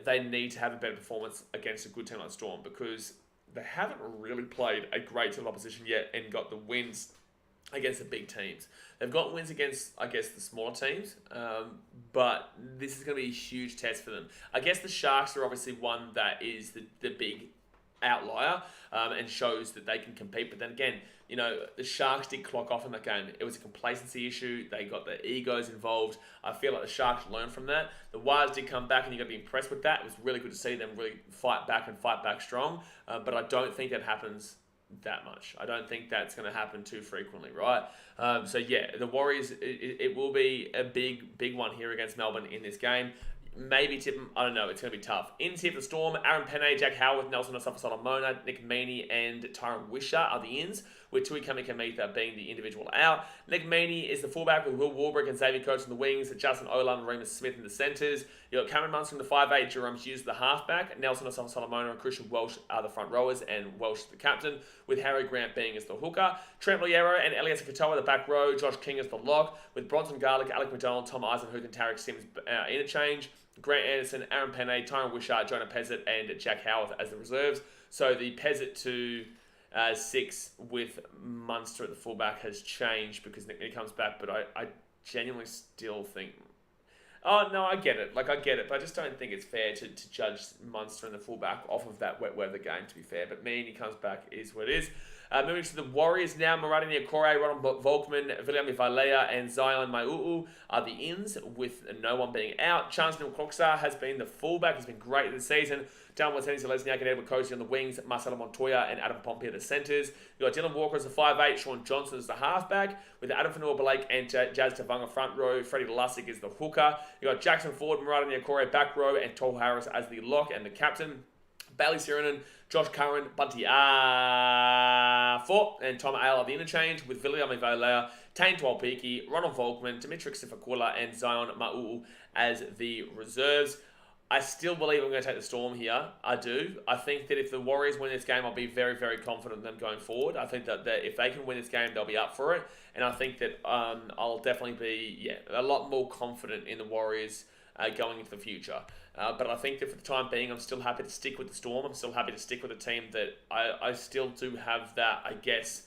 they need to have a better performance against a good team like Storm, because they haven't really played a great team of opposition yet and got the wins against the big teams. They've got wins against, I guess, the smaller teams, but this is going to be a huge test for them. I guess the Sharks are obviously one that is the big outlier and shows that they can compete. But then again, the Sharks did clock off in that game. It was a complacency issue. They got their egos involved. I feel like the Sharks learned from that. The Wires did come back, and you got to be impressed with that. It was really good to see them really fight back strong. But I don't think that happens that much. I don't think that's going to happen too frequently, right? The Warriors, it will be a big one here against Melbourne in this game. Maybe tip them. I don't know. It's going to be tough. In tip the Storm, Aaron Penne, Jack Howard, Nelson Asafa-Solomona, Nick Meaney, and Tyron Wisher are the ins, with Tui Kamikamica being the individual out. Nick Meaney is the fullback with Will Warbrick and Xavier Coates in the wings, Justin Olam and Remus Smith in the centres. You've got Cameron Munson in the 5'8", Jerome Hughes the halfback, Nelson Asafa-Solomona and Christian Welsh are the front rowers, and Welsh the captain, with Harry Grant being as the hooker. Trent Loiero and Elias Katoa the back row, Josh King as the lock, with Bronson Garlick, Alec McDonald, Tom Eisenhuth and Tarek Sims interchange. Grant Anderson, Aaron Penne, Tyron Wishart, Jonah Pezzett, and Jack Howarth as the reserves. So the Pezzett to 6 with Munster at the fullback has changed because Nick comes back, but I genuinely still think Oh, no, I get it. Like, I get it. But I just don't think it's fair to judge Munster and the fullback off of that wet weather game, to be fair. But he comes back, is what it is. Moving to the Warriors now. Maradi Niokore, Ronald Volkman, Viliami Vailea, and Zion Mai'uu are the ins, with no one being out. Chance Nilcoxa has been the fullback. He's been great this season. Down with Tennis Lesniak and Edward Cozy on the wings, Marcelo Montoya and Adam Pompey at the centres. You've got Dylan Walker as the 5'8", Sean Johnson as the halfback, with Adam Fanua-Blake and Jazz Tavanga front row. Freddie Lussick is the hooker. You've got Jackson Ford, Maradi Niokore back row, and Tol Harris as the lock and the captain. Bailey Sirenen, Josh Curran, Bunty Fort, and Tom Ale are the interchange, with Viliami Vailea, Tane Tuolpiki, Ronald Volkman, Dimitri Sifakula, and Zion Ma'uu as the reserves. I still believe I'm going to take the Storm here. I do. I think that if the Warriors win this game, I'll be very, very confident in them going forward. I think that if they can win this game, they'll be up for it. And I think that I'll definitely be a lot more confident in the Warriors going into the future. But I think that for the time being, I'm still happy to stick with the Storm. I'm still happy to stick with a team that I still do have that, I guess.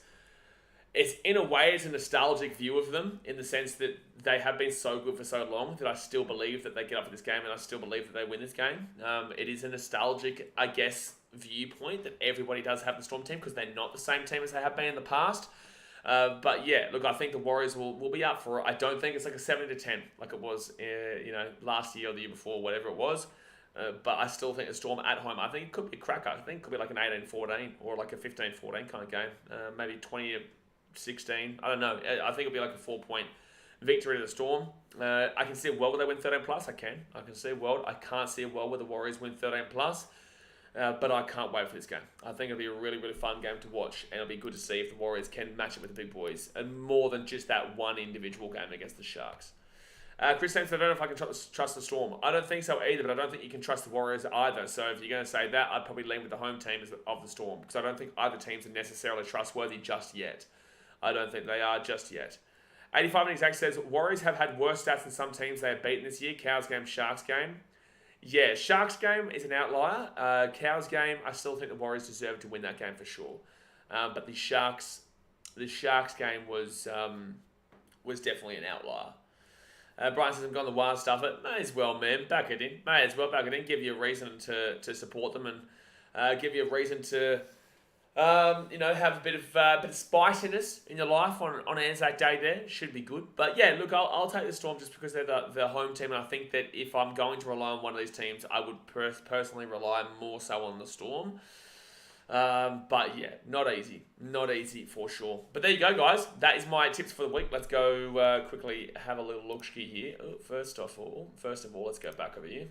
It's in a way, it's a nostalgic view of them, in the sense that they have been so good for so long that I still believe that they get up for this game, and I still believe that they win this game. It is a nostalgic, I guess, viewpoint that everybody does have the Storm team, because they're not the same team as they have been in the past. But yeah, look, I think the Warriors will be up for it. I don't think it's like a 7-10 like it was, last year or the year before, whatever it was. But I still think the Storm at home, I think it could be a cracker. I think it could be like an 18-14 or like a 15-14 kind of game. Maybe 20-16. I don't know. I think it'll be like a 4-point victory to the Storm. I can see a world where they win 13 plus. I can see a world. I can't see a world where the Warriors win 13 plus. But I can't wait for this game. I think it'll be a really, really fun game to watch, and it'll be good to see if the Warriors can match it with the big boys, and more than just that one individual game against the Sharks. Chris Saints, I don't know if I can trust the Storm. I don't think so either, but I don't think you can trust the Warriors either. So if you're going to say that, I'd probably lean with the home team of the Storm, because I don't think either teams are necessarily trustworthy just yet. I don't think they are just yet. 85 Exact says, Warriors have had worse stats than some teams they have beaten this year. Cows game, Sharks game. Yeah, Sharks game is an outlier. Cows game, I still think the Warriors deserve to win that game for sure. But the Sharks game was definitely an outlier. Brian says, I'm going the wild stuff. It may as well, man. Back it in. May as well back it in. Give you a reason to support them, and give you a reason to have a bit of spiciness in your life on Anzac Day. There should be good. But yeah, look, I'll take the Storm just because they're the home team, and I think that if I'm going to rely on one of these teams, I would personally rely more so on the Storm. But yeah, not easy for sure. But there you go, guys. That is my tips for the week. Let's go quickly have a little look here. Oh, first of all, let's go back over here.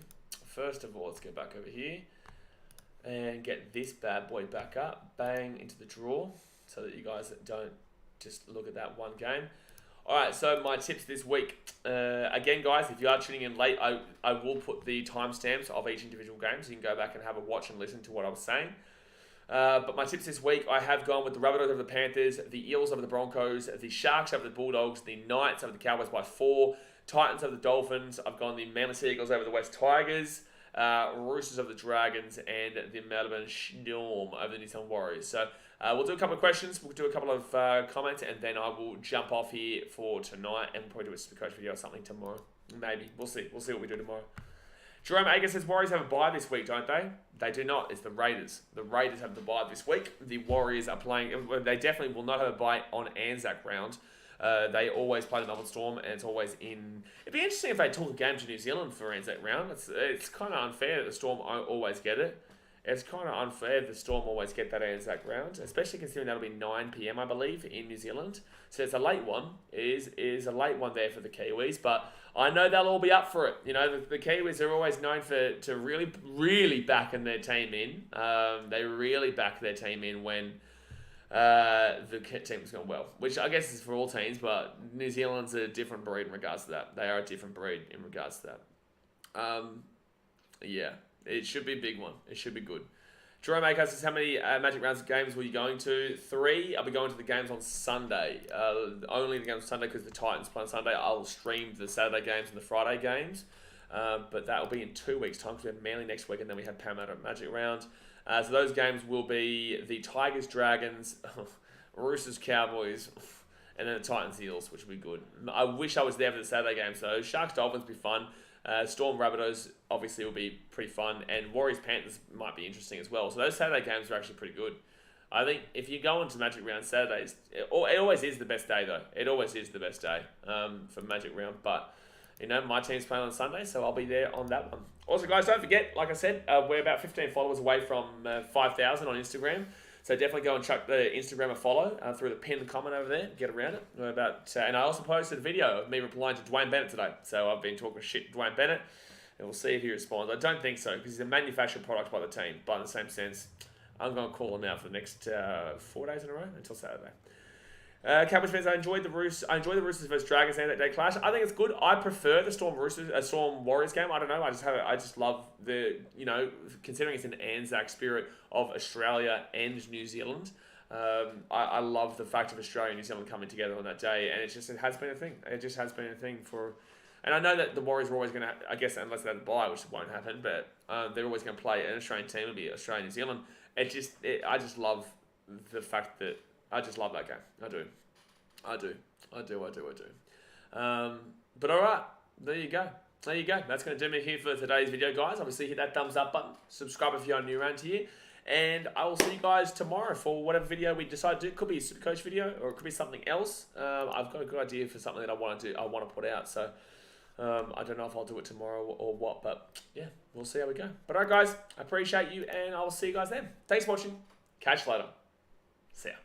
And get this bad boy back up. Bang into the drawer, so that you guys don't just look at that one game. Alright, so my tips this week. Again, guys, if you are tuning in late, I will put the timestamps of each individual game, so you can go back and have a watch and listen to what I was saying. But my tips this week, I have gone with the Rabbitohs over the Panthers, the Eels over the Broncos, the Sharks over the Bulldogs, the Knights over the Cowboys by 4, Titans over the Dolphins. I've gone the Manly Seagulls over the West Tigers, Roosters over the Dragons, and the Melbourne Storm over the New Zealand Warriors. So we'll do a couple of questions, we'll do a couple of comments, and then I will jump off here for tonight, and we'll probably do a Supercoach video or something tomorrow. Maybe. We'll see what we do tomorrow. Jerome Agar says, Warriors have a bye this week, don't they? They do not. It's the Raiders. The Raiders have the bye this week. The Warriors are playing... They definitely will not have a bye on Anzac round. They always play the Melbourne Storm, and it's always in... It'd be interesting if they took a game to New Zealand for Anzac round. It's kind of unfair that the Storm always get it. It's kind of unfair that the Storm always get that Anzac round, especially considering that'll be 9 p.m, I believe, in New Zealand. So it's a late one. It is a late one there for the Kiwis, but I know they'll all be up for it. You know, the Kiwis are always known to really, really backing their team in. They really back their team in when the team's gone well, which I guess is for all teams, but New Zealand's a different breed in regards to that. They are a different breed in regards to that. Yeah. It should be a big one. It should be good. Jerome Aker says, how many Magic Rounds games were you going to? 3. I'll be going to the games on Sunday. Only the games on Sunday because the Titans play on Sunday. I'll stream the Saturday games and the Friday games. But that will be in 2 weeks' time because we have Manly next week and then we have Parramatta Magic Round. So those games will be the Tigers, Dragons, Roosters, Cowboys, and then the Titans, Eels, which will be good. I wish I was there for the Saturday game. So Sharks, Dolphins will be fun. Storm Rabbitohs obviously will be pretty fun, and Warriors Panthers might be interesting as well. So those Saturday games are actually pretty good. I think if you go into Magic Round Saturdays, it always is the best day though. It always is the best day for Magic Round. But my team's playing on Sunday, so I'll be there on that one. Also, guys, don't forget, like I said, we're about 15 followers away from 5,000 on Instagram. So definitely go and chuck the Instagram a follow through the pinned comment over there. Get around it. And I also posted a video of me replying to Dwayne Bennett today. So I've been talking shit to Dwayne Bennett, and we'll see if he responds. I don't think so, because he's a manufactured product by the team. But in the same sense, I'm going to call him out for the next 4 days in a row until Saturday. Cowboys fans, I enjoyed the Roosters versus Dragons and that day clash. I think it's good. I prefer the Storm Warriors game. I don't know. I just love the considering it's an Anzac spirit of Australia and New Zealand. I love the fact of Australia and New Zealand coming together on that day, and it has been a thing. It just has been a thing for. And I know that the Warriors are always going to, I guess, unless they have a bye, which won't happen, but they're always going to play an Australian team. It'll be Australia New Zealand. I just love the fact that. I just love that game. I do. But all right, there you go. That's going to do me here for today's video, guys. Obviously, hit that thumbs up button. Subscribe if you're new around here. And I will see you guys tomorrow for whatever video we decide to do. It could be a Supercoach video, or it could be something else. I've got a good idea for something that I want to put out. So I don't know if I'll do it tomorrow or what. But yeah, we'll see how we go. But all right, guys, I appreciate you, and I will see you guys then. Thanks for watching. Catch you later. See ya.